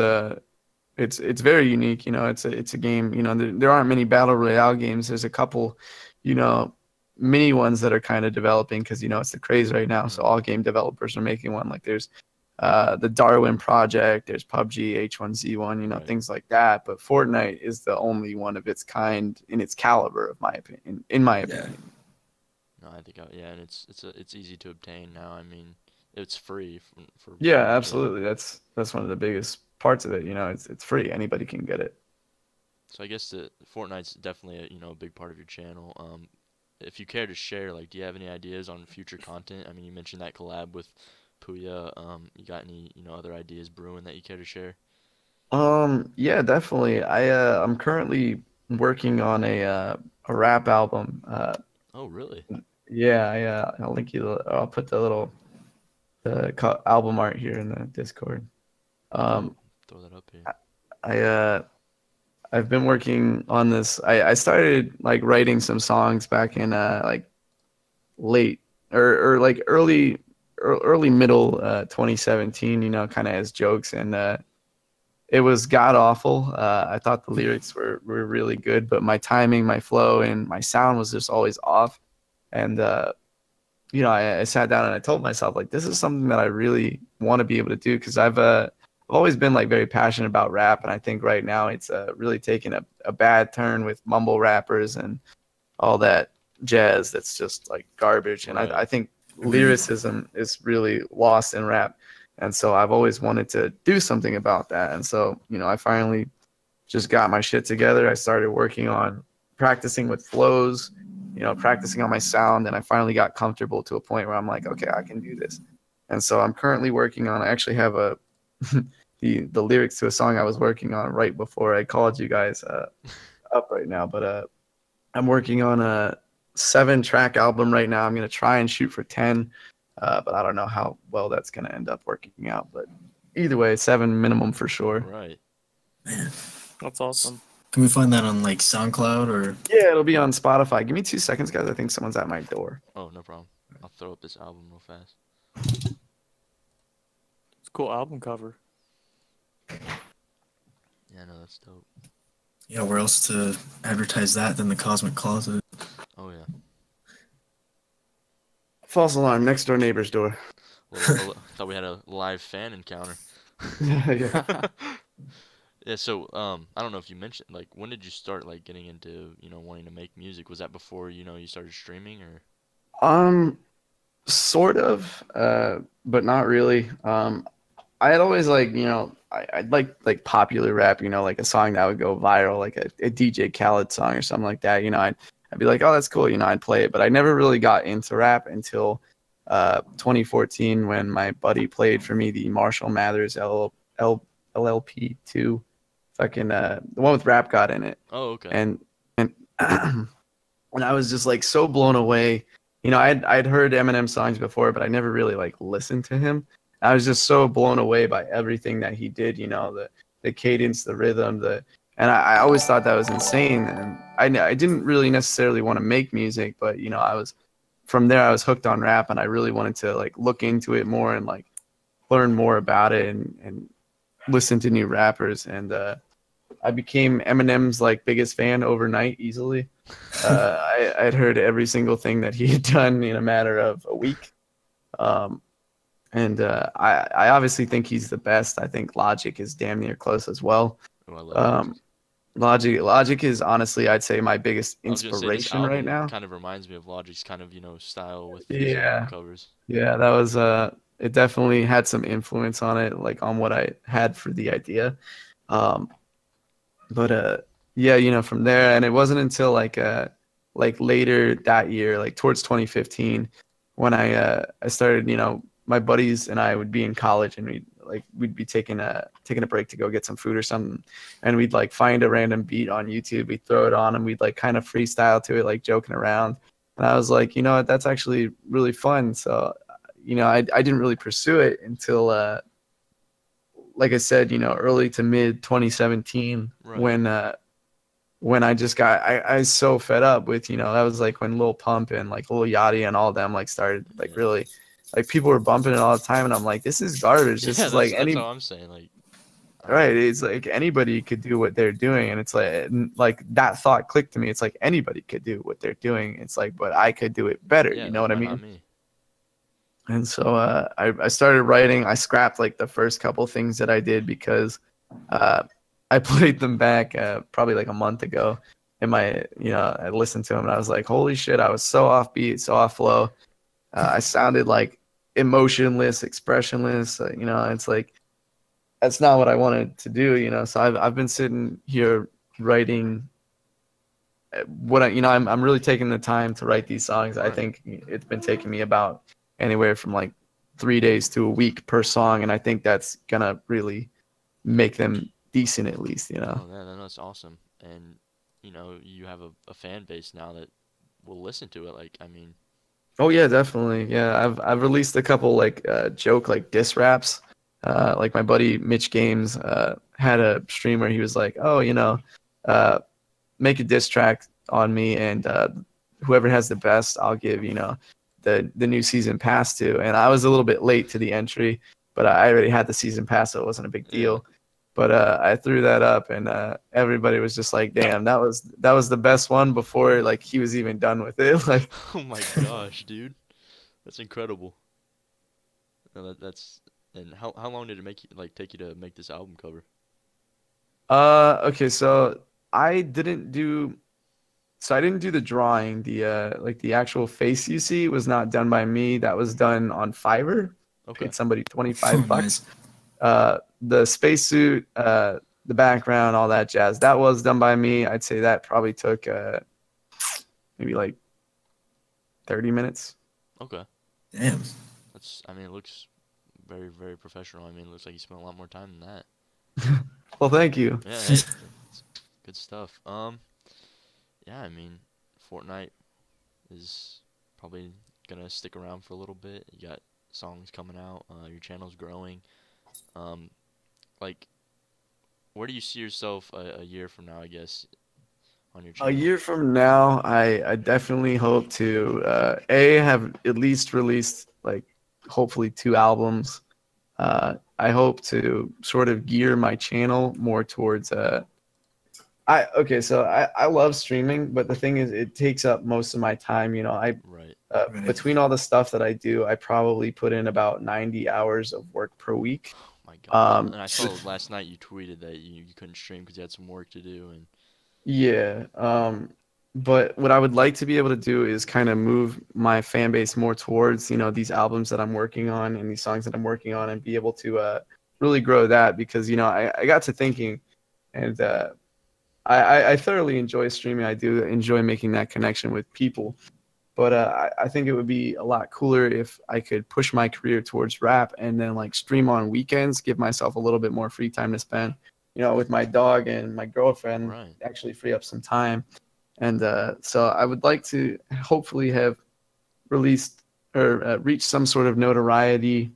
it's very unique. You know, it's a game. You know, there aren't many battle royale games. There's a couple, you know, mini ones that are kind of developing because you know it's the craze right now. So all game developers are making one. Like there's the Darwin Project. There's PUBG, H1Z1. You know, Right. things like that. But Fortnite is the only one of its kind in its caliber, of my opinion. In my yeah, opinion. No, I think yeah, and it's easy to obtain now. I mean, it's free for Yeah, yeah. absolutely. That's one of the biggest parts of it. You know, it's free. Anybody can get it. So I guess the Fortnite's definitely a big part of your channel. If you care to share, like, do you have any ideas on future content? I mean, you mentioned that collab with Puya. You got any other ideas brewing that you care to share? Yeah, definitely. I'm currently working on a rap album. Oh, really? Yeah, I'll link you. I'll put the little album art here in the Discord. Oh, throw that up here. I I've been working on this. I started like writing some songs back in like late or like early middle 2017. You know, kind of as jokes and. It was god awful. I thought the lyrics were really good, but my timing, my flow, and my sound was just always off. And you know, I sat down and I told myself like, this is something that I really want to be able to do because I've always been like very passionate about rap, and I think right now it's really taken a bad turn with mumble rappers and all that jazz that's just like garbage. And Right. I think lyricism is really lost in rap. And so I've always wanted to do something about that. And so, you know, I finally just got my shit together. I started working on practicing with flows, you know, practicing on my sound. And I finally got comfortable to a point where I'm like, okay, I can do this. And so I'm currently working on, I actually have the lyrics to a song I was working on right before I called you guys up right now. But I'm working on a 7-track album right now. I'm going to try and shoot for 10. But I don't know how well that's going to end up working out. But either way, 7 minimum for sure. Right. man. That's awesome. Can we find that on like SoundCloud or? Yeah, it'll be on Spotify. Give me 2 seconds, guys. I think someone's at my door. Oh, no problem. I'll throw up this album real fast. It's a cool album cover. Yeah, no, that's dope. Yeah, where else to advertise that than the Cosmic Closet? Oh yeah. False alarm, next door neighbor's door. Well, I thought we had a live fan encounter. Yeah. Yeah, so I don't know if you mentioned like when did you start like getting into, wanting to make music? Was that before, you started streaming or? Sort of, but not really. I had always like, you know, I'd like popular rap, you know, like a song that would go viral, like a DJ Khaled song or something like that. You know, I'd be like, oh, that's cool. You know, I'd play it, but I never really got into rap until 2014 when my buddy played for me the Marshall Mathers LLP2, fucking the one with Rap God in it. Oh, okay. And and I was just like so blown away. You know, I'd heard Eminem songs before, but I never really like listened to him. I was just so blown away by everything that he did. You know, the cadence, the rhythm, and I always thought that was insane. And I didn't really necessarily want to make music, but you know, from there I was hooked on rap, and I really wanted to like look into it more and like learn more about it and listen to new rappers. And I became Eminem's like biggest fan overnight easily. I'd heard every single thing that he had done in a matter of a week. And I obviously think he's the best. I think Logic is damn near close as well. Oh, I love Logic is honestly, I'd say, my biggest I was gonna say, this inspiration right album now. kind of reminds me of Logic's kind of, style with his Yeah, covers. yeah, that was it definitely had some influence on it, like on what I had for the idea. But yeah, you know, from there, and it wasn't until like later that year, like towards 2015, when I started, you know, my buddies and I would be in college, and we'd be taking a break to go get some food or something, and we'd like find a random beat on YouTube, we'd throw it on, and we'd like kind of freestyle to it, like joking around. And I was like, you know what, that's actually really fun. So, you know, I didn't really pursue it until, like I said, you know, early to mid 2017 Right. when I just got, I was so fed up with, you know, that was like when Lil Pump and like Lil Yachty and all them like started like Yeah. really, like people were bumping it all the time. And I'm like, this is garbage. This Yeah, is like that's any, all I'm saying. Like, I don't right. know. It's like anybody could do what they're doing. And it's like that thought clicked to me. It's like anybody could do what they're doing. It's like, but I could do it better. Yeah, You know like what I why not mean? me? And so I started writing. I scrapped like the first couple things that I did because uh, I played them back probably like a month ago. And I listened to them and I was like, holy shit, I was so offbeat, so off flow. I sounded like emotionless, expressionless. You know, it's like that's not what I wanted to do. You know, so I've been sitting here writing I'm really taking the time to write these songs. I Right. think it's been taking me about anywhere from like 3 days to a week per song, and I think that's gonna really make them decent at least, you know. Oh, yeah, that's awesome. And you have a fan base now that will listen to it. Like, I mean, Oh yeah, definitely. Yeah, I've released a couple like joke like diss raps. Like my buddy Mitch Games had a stream where he was like, "Oh, uh, make a diss track on me, and whoever has the best, I'll give the new season pass to." And I was a little bit late to the entry, but I already had the season pass, so it wasn't a big yeah. deal. But I threw that up, and everybody was just like, "Damn, that was the best one," before like he was even done with it. Like, Oh my gosh, dude, that's incredible. No, that's and how long did it take you to make this album cover? okay, I didn't do the drawing. The like the actual face you see was not done by me. That was done on Fiverr. Okay. Paid somebody Oh, 25 bucks. nice. The spacesuit, the background, all that jazz, that was done by me. I'd say that probably took maybe like 30 minutes. Okay. Damn. I mean, it looks very, very professional. I mean, it looks like you spent a lot more time than that. Well, thank you. Yeah, hey, it's good stuff. Yeah, I mean, Fortnite is probably gonna stick around for a little bit. You got songs coming out. Your channel's growing. Um, like, where do you see yourself a year from now? I guess on your A channel. year from now, I definitely hope to have at least released like hopefully 2 albums. I hope to sort of gear my channel more towards I love streaming, but the thing is it takes up most of my time. Right. Right. Between all the stuff that I do, I probably put in about 90 hours of work per week. Oh my gosh. And I So saw last night you tweeted that you couldn't stream because you had some work to do. And yeah. But what I would like to be able to do is kind of move my fan base more towards, these albums that I'm working on and these songs that I'm working on, and be able to really grow that, because, I got to thinking, and I thoroughly enjoy streaming. I do enjoy making that connection with people. But I think it would be a lot cooler if I could push my career towards rap and then like stream on weekends, give myself a little bit more free time to spend, with my dog and my girlfriend, right. actually free up some time. And so I would like to hopefully have released or reached some sort of notoriety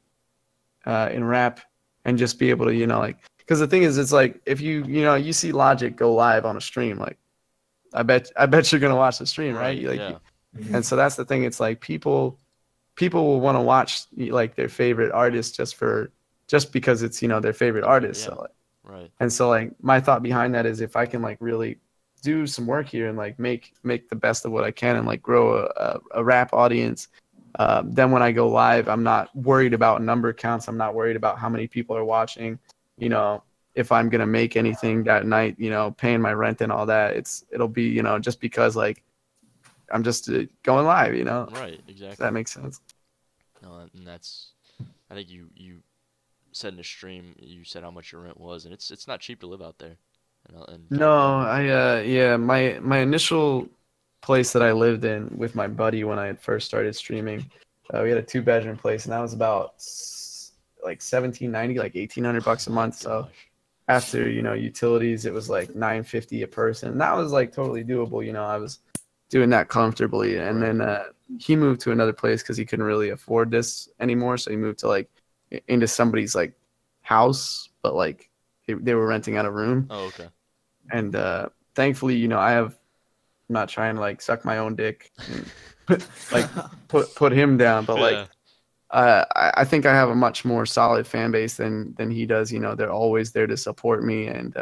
in rap, and just be able to, because the thing is, it's like if you see Logic go live on a stream, like I bet you're gonna watch the stream, right? Right. Yeah. And so that's the thing. It's like people will want to watch like their favorite artist just because it's their favorite artist. Yeah. So, like, Right. and so like my thought behind that is, if I can like really do some work here and like make the best of what I can, and like grow a rap audience, then when I go live, I'm not worried about number counts. I'm not worried about how many people are watching. If I'm gonna make anything that night, paying my rent and all that, it'll be just because like I'm just going live. Right. If Exactly. that makes sense. No, and I think you said in a stream, you said how much your rent was, and it's not cheap to live out there. In No, California. yeah, my initial place that I lived in with my buddy when I had first started streaming, we had a 2-bedroom place, and that was about like 1790, like 1800 bucks a Oh my month. So gosh. after utilities, it was like 950 a person. And that was like totally doable. I was doing that comfortably. And Right. then he moved to another place because he couldn't really afford this anymore. So he moved to like into somebody's like house, but like they were renting out a room. Oh, okay. And thankfully, you know, I'm not trying to like suck my own dick and like put him down, but like Yeah. I think I have a much more solid fan base than he does. You know, they're always there to support me, and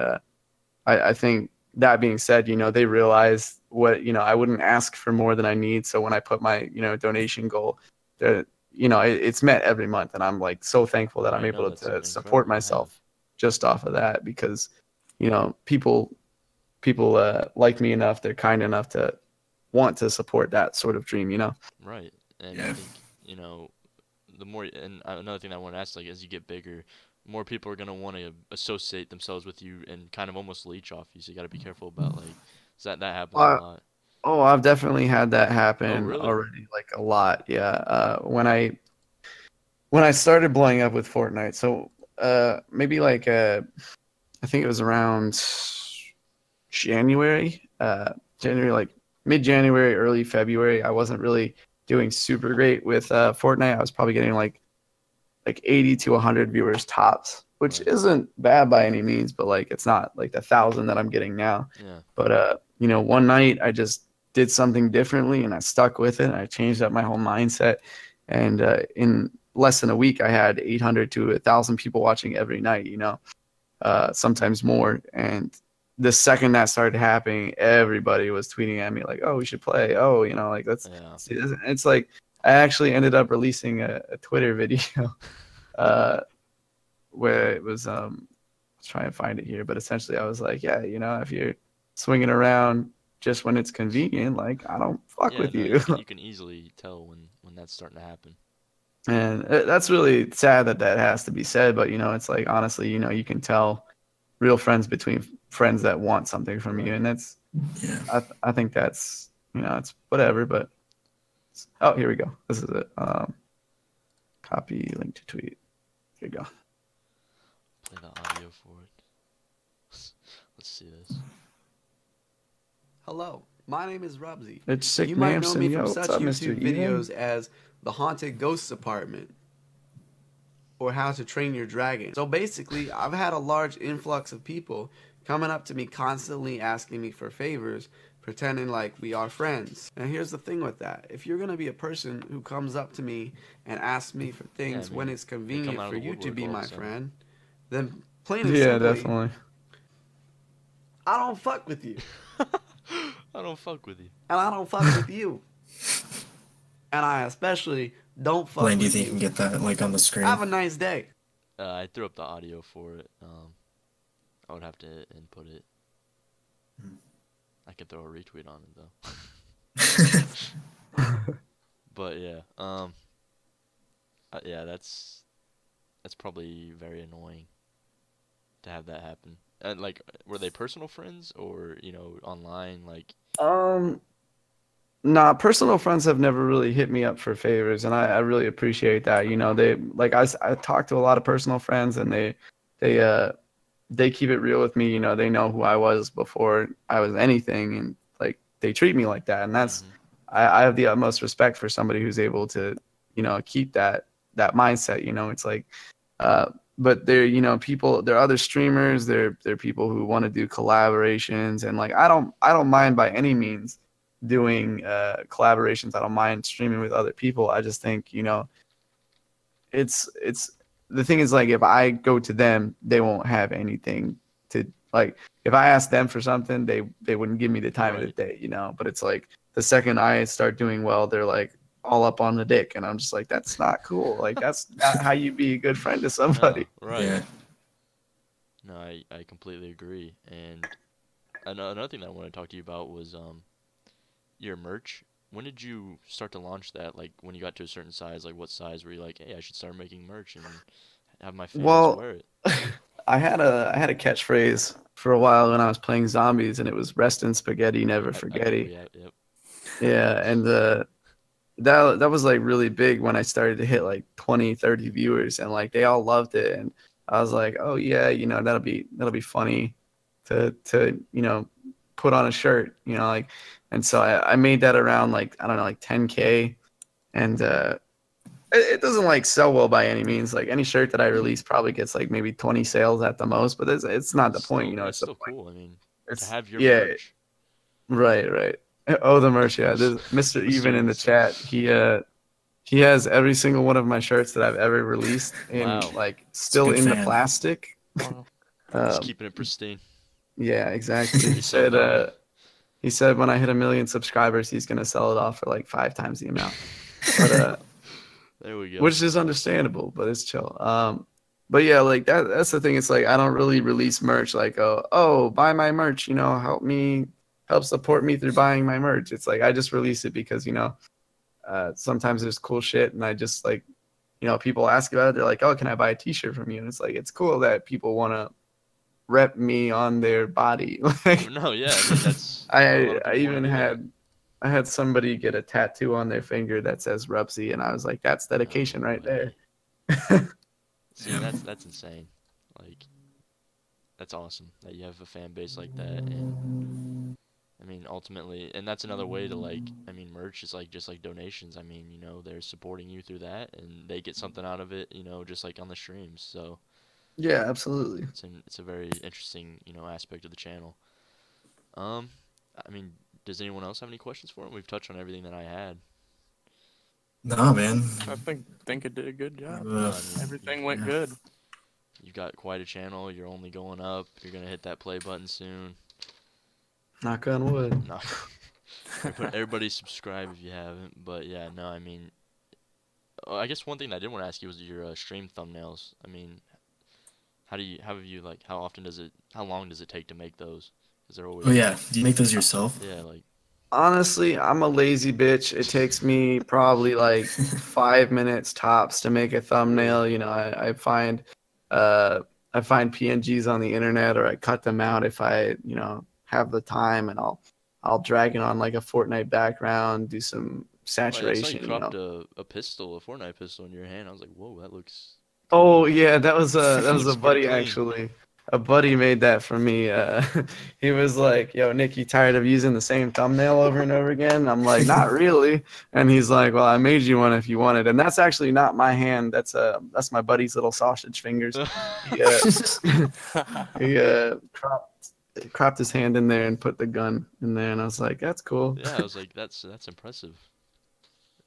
I think that being said, you know, they realize what, you know, I wouldn't ask for more than I need. So when I put my, you know, donation goal, that, you know, it's met every month, and I'm like so thankful that I'm Right. No, able that's to support incredible to have. myself just off of that, because, you know, people like me enough, they're kind enough to want to support that sort of dream, you know. Right. And I Yeah. think, you know, the more, and another thing I want to ask, like, as you get bigger, more people are gonna want to associate themselves with you and kind of almost leech off you. So you got to be careful about like, 'cause that happens a Uh, lot. oh, I've definitely had that Oh, happen really? already, like a lot. Yeah. When I started blowing up with Fortnite, so maybe like I think it was around January, January, like mid-January, early February. I wasn't really doing super great with Fortnite. I was probably getting like 80 to 100 viewers tops, which Right. isn't bad by any means, but like it's not like the 1,000 that I'm getting now. Yeah. But you know, one night I just did something differently and I stuck with it. And I changed up my whole mindset, and in less than a week, I had 800 to 1,000 people watching every night. You know, sometimes more. And the second that started happening, everybody was tweeting at me like, "Oh, we should play. Oh, you know, like let's Yeah. see this." It's like I actually ended up releasing a Twitter video uh, where it was let's try and find it here, but essentially I was like, yeah, you know, if you're swinging around just when it's convenient, like I don't fuck Yeah. with No, you. you can easily tell when that's starting to happen. And that's really sad that that has to be said, but you know, it's like honestly, you know, you can tell real friends between friends that want something from you, Right. and that's Yeah. I think that's, you know, it's whatever. But oh, here we go. This is it. Copy link to tweet. Here you go. Play the audio for it. Let's see this. Hello, my name is Rubzy. It's Sick You might know Namson. me Yo, from what's such up, Mr. YouTube Ian? videos as The Haunted Ghosts Apartment or How to Train Your Dragon. So basically, I've had a large influx of people coming up to me constantly asking me for favors, pretending like we are friends. And here's the thing with that. If you're going to be a person who comes up to me and asks me for things I when mean, it's they come convenient out of for the you to woodwork be all of a my sudden. friend, then plain and Yeah, simply, definitely. I don't fuck with you. I don't fuck with you. And I don't fuck with you. And I especially don't fuck Blaine, do you with think you can you. get that like on the screen? Have a nice day. I threw up the audio for it. I would have to input it. I could throw a retweet on it though. But yeah, yeah, that's probably very annoying to have that happen. And like, were they personal friends or online? Like, Nah, personal friends have never really hit me up for favors, and I really appreciate that. You know, they like I talk to a lot of personal friends, and they they keep it real with me. You know, they know who I was before I was anything, and like they treat me like that, and that's I have the utmost respect for somebody who's able to, you know, keep that mindset. You know, it's like, but they're, you know, people. There are other streamers. They're people who want to do collaborations, and like I don't mind by any means doing collaborations. I don't mind streaming with other people. I just think, you know, it's the thing is, like, if I go to them, they won't have anything to, like, if I ask them for something, they wouldn't give me the time of the Right. day, you know. But it's like the second I start doing well, they're like all up on the dick, and I'm just like, that's not cool. Like, that's not how you be a good friend to somebody. no, right? Yeah. No, I completely agree. And another thing that I want to talk to you about was your merch. When did you start to launch that? Like, when you got to a certain size, like what size were you like, hey, I should start making merch and have my fans Well, wear it? I had a catchphrase for a while when I was playing zombies, and it was "Rest in spaghetti, never I remember, forgetty." yeah, yep. Yeah, and that was like really big when I started to hit like 20, 30 viewers, and like they all loved it, and I was like, oh yeah, you know, that'll be funny to you know, put on a shirt, you know, like, and so I made that around like, I don't know, like 10K, and it doesn't like sell well by any means. Like any shirt that I release probably gets like maybe 20 sales at the most, but it's not the point, you know. It's It's the still point. cool. I mean, to It's have your yeah, merch. right. Oh, the merch, yeah. There's Mr. Even in the chat. He has every single one of my shirts that I've ever released in Wow. like still good in the fan. plastic. Wow. Just Um, keeping it pristine. yeah, exactly. You're so humble. He said when I hit 1 million subscribers, he's gonna sell it off for like 5 times the amount. But There we go. which is understandable, but it's chill. But yeah, like that's the thing. It's like I don't really release merch like buy my merch, you know, help support me through buying my merch. It's like I just release it because, you know, sometimes there's cool shit and I just like, you know, people ask about it, they're like, oh, can I buy a t-shirt from you? And it's like it's cool that people want to rep me on their body. Like No, yeah, I mean that's what a lot of I people even wanna do. had somebody get a tattoo on their finger that says Rubzy, and I was like, that's dedication No right way. there. See, that's insane. Like, that's awesome that you have a fan base like that, and I mean, ultimately, and that's another way to like, I mean, merch is like just like donations. I mean, you know, they're supporting you through that, and they get something out of it, you know, just like on the streams. So Yeah, absolutely. it's a very interesting, you know, aspect of the channel. I mean, does anyone else have any questions for him? We've touched on everything that I had. Nah, man. I think it did a good job. No, I mean, Everything went good. you've got quite a channel. You're only going up. You're gonna hit that play button soon. Knock on wood. No, everybody subscribe if you haven't. But yeah, no, I mean, I guess one thing that I did want to ask you was your stream thumbnails. I mean, how long does it take to make those? Because they're always Oh yeah, do you make those yourself? yeah, like Honestly, I'm a lazy bitch. It takes me probably like 5 minutes tops to make a thumbnail. You know, I find PNGs on the internet or I cut them out if I, you know, have the time, and I'll drag it on like a Fortnite background, do some I saw you saturation, you cropped know. a Fortnite pistol in your hand. I was like, whoa, that looks Oh yeah, that was looks a pretty buddy clean. actually. A buddy made that for me. He was like, "Yo, Nick, you tired of using the same thumbnail over and over again?" I'm like, "Not really." And he's like, "Well, I made you one if you wanted." And that's actually not my hand. That's my buddy's little sausage fingers. He cropped his hand in there and put the gun in there, and I was like, "That's cool." Yeah, I was like, that's impressive.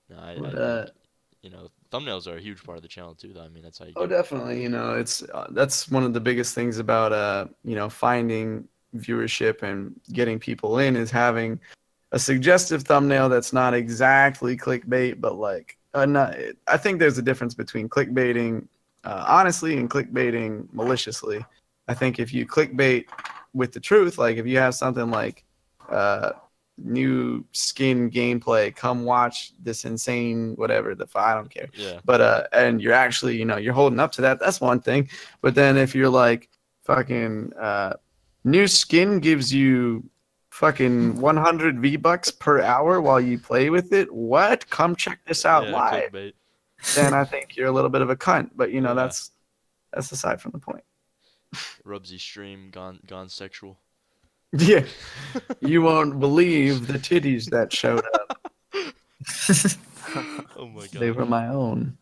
No, I But think, you know, thumbnails are a huge part of the channel too, though. I mean, that's how you oh, get. definitely. You know, it's that's one of the biggest things about you know, finding viewership and getting people in is having a suggestive thumbnail that's not exactly clickbait, but like I think there's a difference between clickbaiting honestly and clickbaiting maliciously. I think if you clickbait with the truth, like if you have something like uh, new skin gameplay, come watch this insane whatever I don't care. Yeah. But and you're actually, you know, you're holding up to that. That's one thing. But then if you're like fucking new skin gives you fucking 100 V-bucks per hour while you play with it. What? Come check this out Yeah, live. clickbait. Then I think you're a little bit of a cunt. But you know, Yeah. that's aside from the point. Rubzy stream gone sexual. Yeah, you won't believe the titties that showed up. Oh my They god. were my own.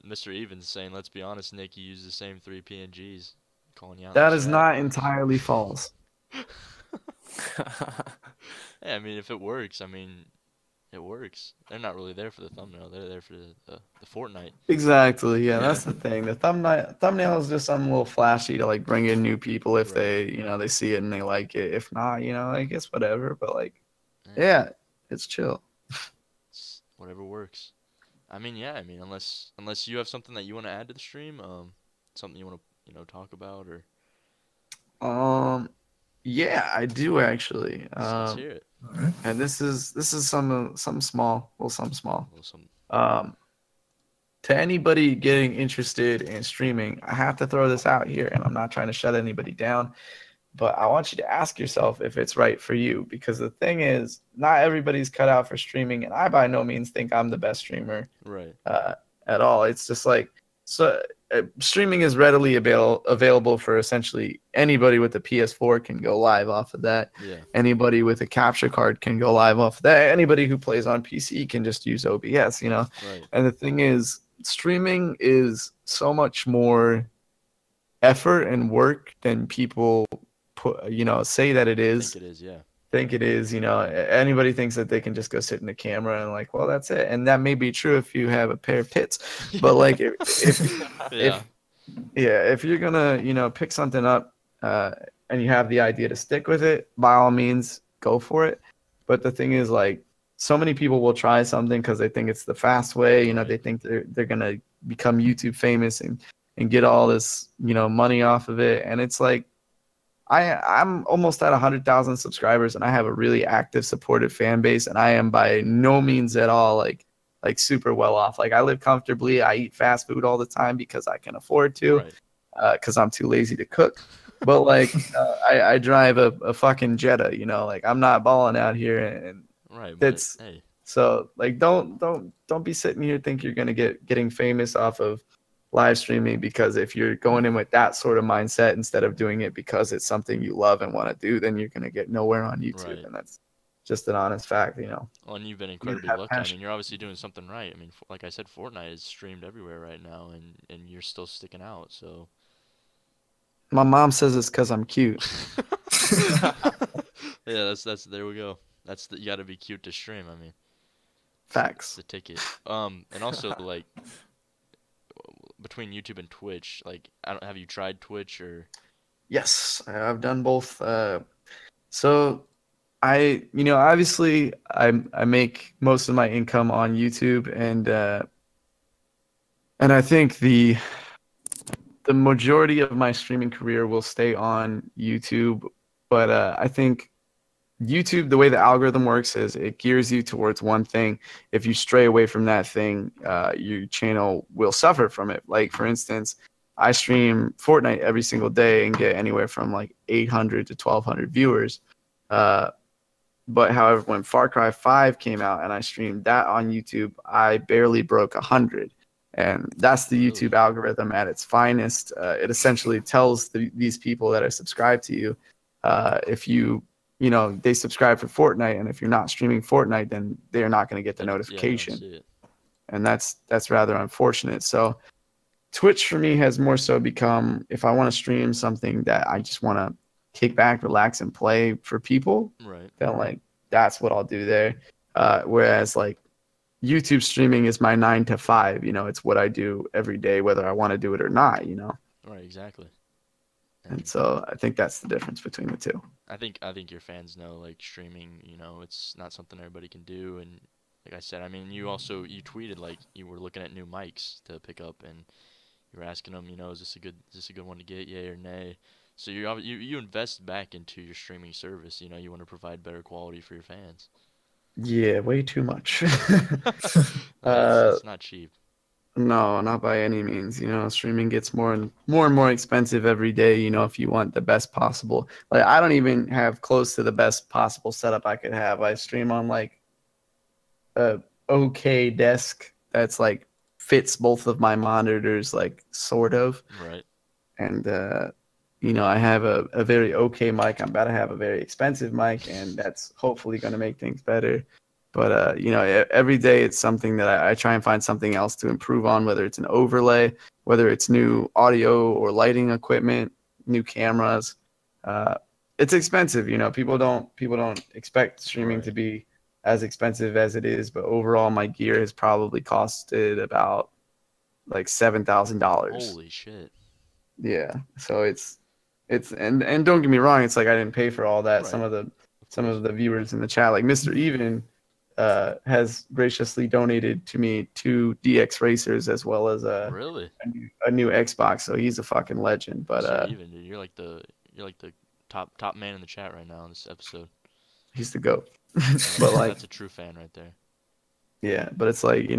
Mr. Evans saying, let's be honest, Nick, you use the same 3 PNGs. Calling you out. That in is chat. not entirely false. Yeah, I mean, if it works, I mean, it works. They're not really there for the thumbnail. They're there for the Fortnite. Exactly. Yeah, Yeah. that's the thing. The thumbnail is just something a little flashy to like bring in new people if Right. they, you know, they see it and they like it. If not, you know, I guess whatever. But like, Yeah. yeah, it's chill. It's whatever works. I mean, yeah. I mean, unless you have something that you want to add to the stream, something you want to talk about or. Yeah, I do actually. Let's hear it. Alright. And this is some small, well, some small. Well, some. To anybody getting interested in streaming, I have to throw this out here, and I'm not trying to shut anybody down, but I want you to ask yourself if it's right for you, because the thing is, not everybody's cut out for streaming, and I by no means think I'm the best streamer Right. at all. It's just like So streaming is readily available for essentially anybody with a PS4 can go live off of that. Yeah. Anybody with a capture card can go live off of that. Anybody who plays on PC can just use OBS, you know. Right. And the thing is, streaming is so much more effort and work than people say that it I is. think it is. Yeah. Think it is, anybody thinks that they can just go sit in the camera and like, well, that's it. And that may be true if you have a pair of tits, but like Yeah. if you're gonna, pick something up, and you have the idea to stick with it, by all means, go for it. But the thing is, like, so many people will try something because they think it's the fast way. Right. They think they're gonna become YouTube famous and get all this, money off of it. And it's like, I'm almost at 100,000 subscribers, and I have a really active, supportive fan base, and I am by no means at all like super well off. Like, I live comfortably. I eat fast food all the time because I can afford to, Right. because I'm too lazy to cook. But like, I drive a fucking Jetta. Like, I'm not balling out here, and Right. But that's hey. so like, don't be sitting here think you're gonna getting famous off of live streaming, because if you're going in with that sort of mindset instead of doing it because it's something you love and want to do, then you're going to get nowhere on YouTube. Right. And that's just an honest fact, Well, and you've been You incredibly have lucky. I passion. mean, you're obviously doing something right. I mean, like I said, Fortnite is streamed everywhere right now, and you're still sticking out. So. My mom says it's because I'm cute. Yeah, that's there we go. You got to be cute to stream. I mean, it's Facts. the ticket. And also like between YouTube and Twitch, like have you tried Twitch or? Yes, I've done both. So obviously I make most of my income on YouTube, and I think the majority of my streaming career will stay on YouTube. But I think YouTube, the way the algorithm works is it gears you towards one thing. If you stray away from that thing, your channel will suffer from it. Like, for instance, I stream Fortnite every single day and get anywhere from like 800 to 1,200 viewers. But however, when Far Cry 5 came out and I streamed that on YouTube, I barely broke 100. And that's the Really? YouTube algorithm at its finest. It essentially tells these people that are subscribed to you, if they subscribe for Fortnite, and if you're not streaming Fortnite, then they're not going to get the Yeah, notification. I don't see it. And that's rather unfortunate. So Twitch for me has more so become, if I want to stream something that I just want to kick back, relax, and play for people, Right. then like that's what I'll do there. Whereas like YouTube streaming is my 9 to 5. It's what I do every day, whether I want to do it or not. Right. Exactly. And so I think that's the difference between the two. I think your fans know, like, streaming, it's not something everybody can do. And like I said, I mean, you tweeted like you were looking at new mics to pick up, and you were asking them, is this a good one to get, yay or nay? So you invest back into your streaming service. You want to provide better quality for your fans. Yeah, way too much. It's not cheap. No, not by any means. Streaming gets more and more expensive every day, if you want the best possible. Like, I don't even have close to the best possible setup I could have. I stream on like a okay desk that's like fits both of my monitors, like, sort of. Right. And I have a very okay mic. I'm about to have a very expensive mic, and that's hopefully going to make things better. But every day it's something that I try and find something else to improve on, whether it's an overlay, whether it's new audio or lighting equipment, new cameras. It's expensive. People don't expect streaming to be as expensive as it is, but overall my gear has probably costed about like $7,000. Holy shit. Yeah. So it's and don't get me wrong, it's like I didn't pay for all that. Right. Some of the viewers in the chat, like Mr. Even, has graciously donated to me 2 DX racers as well as Really? a new Xbox. So he's a fucking legend. But So even, dude, you're like the top man in the chat right now in this episode. he's the GOAT. But like, that's a true fan right there. yeah, but it's like,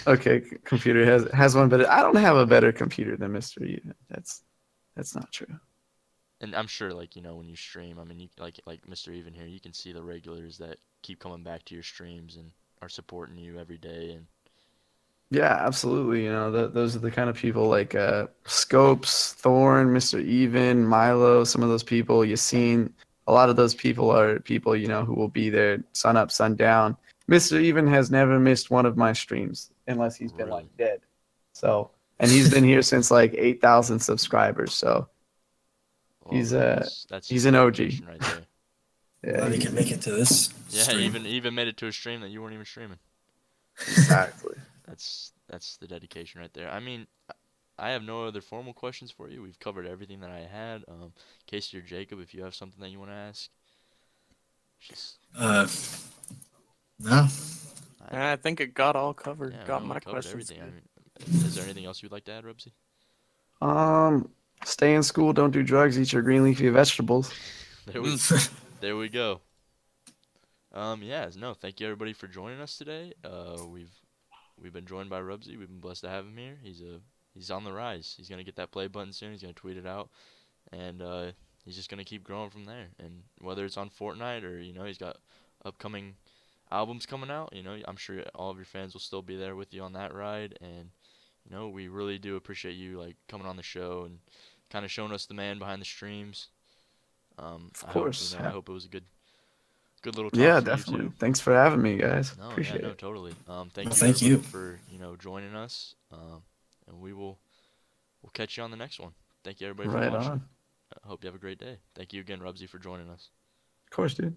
okay, computer has one, but I don't have a better computer than Mr. Even. That's not true. And I'm sure, like, when you stream, I mean, you like Mr. Even here, you can see the regulars that keep coming back to your streams and are supporting you every day, and Yeah, absolutely. You know, those are the kind of people like Scopes, Thorn, Mr. Even, Milo, some of those people you've seen. A lot of those people are people, you know, who will be there sun up, sun down. Mr. Even has never missed one of my streams unless he's been like Really? dead. So, and he's been here since like 8,000 subscribers. So Well, he's man, uh that's he's just an OG. dedication right there. Yeah, Glad he can make it to this Yeah, stream. even made it to a stream that you weren't even streaming. exactly. That's the dedication right there. I mean, I have no other formal questions for you. We've covered everything that I had. Casey or Jacob, if you have something that you want to ask, just Uh, no. I, And I think it got all covered. yeah, Got no, we my covered questions everything. I good. mean, is there anything else you'd like to add, Rubsy? Um, Stay in school, don't do drugs, eat your green leafy vegetables. There we there we go. Yeah, no, thank you everybody for joining us today. We've been joined by Rubsy. We've been blessed to have him here. He's on the rise. He's gonna get that play button soon. He's gonna tweet it out, and he's just gonna keep growing from there. And whether it's on Fortnite or he's got upcoming albums coming out, I'm sure all of your fans will still be there with you on that ride. And we really do appreciate you like coming on the show and kind of showing us the man behind the streams. Of I hope course. I hope it was a good little talk Yeah, for you definitely. too. Thanks for having me, guys. No, yeah, Appreciate no, it. totally. Thank Well, you thank everybody you. for joining us. And we'll catch you on the next one. Thank you everybody for Right watching. on. I hope you have a great day. Thank you again, Rubsy, for joining us. Of course, dude.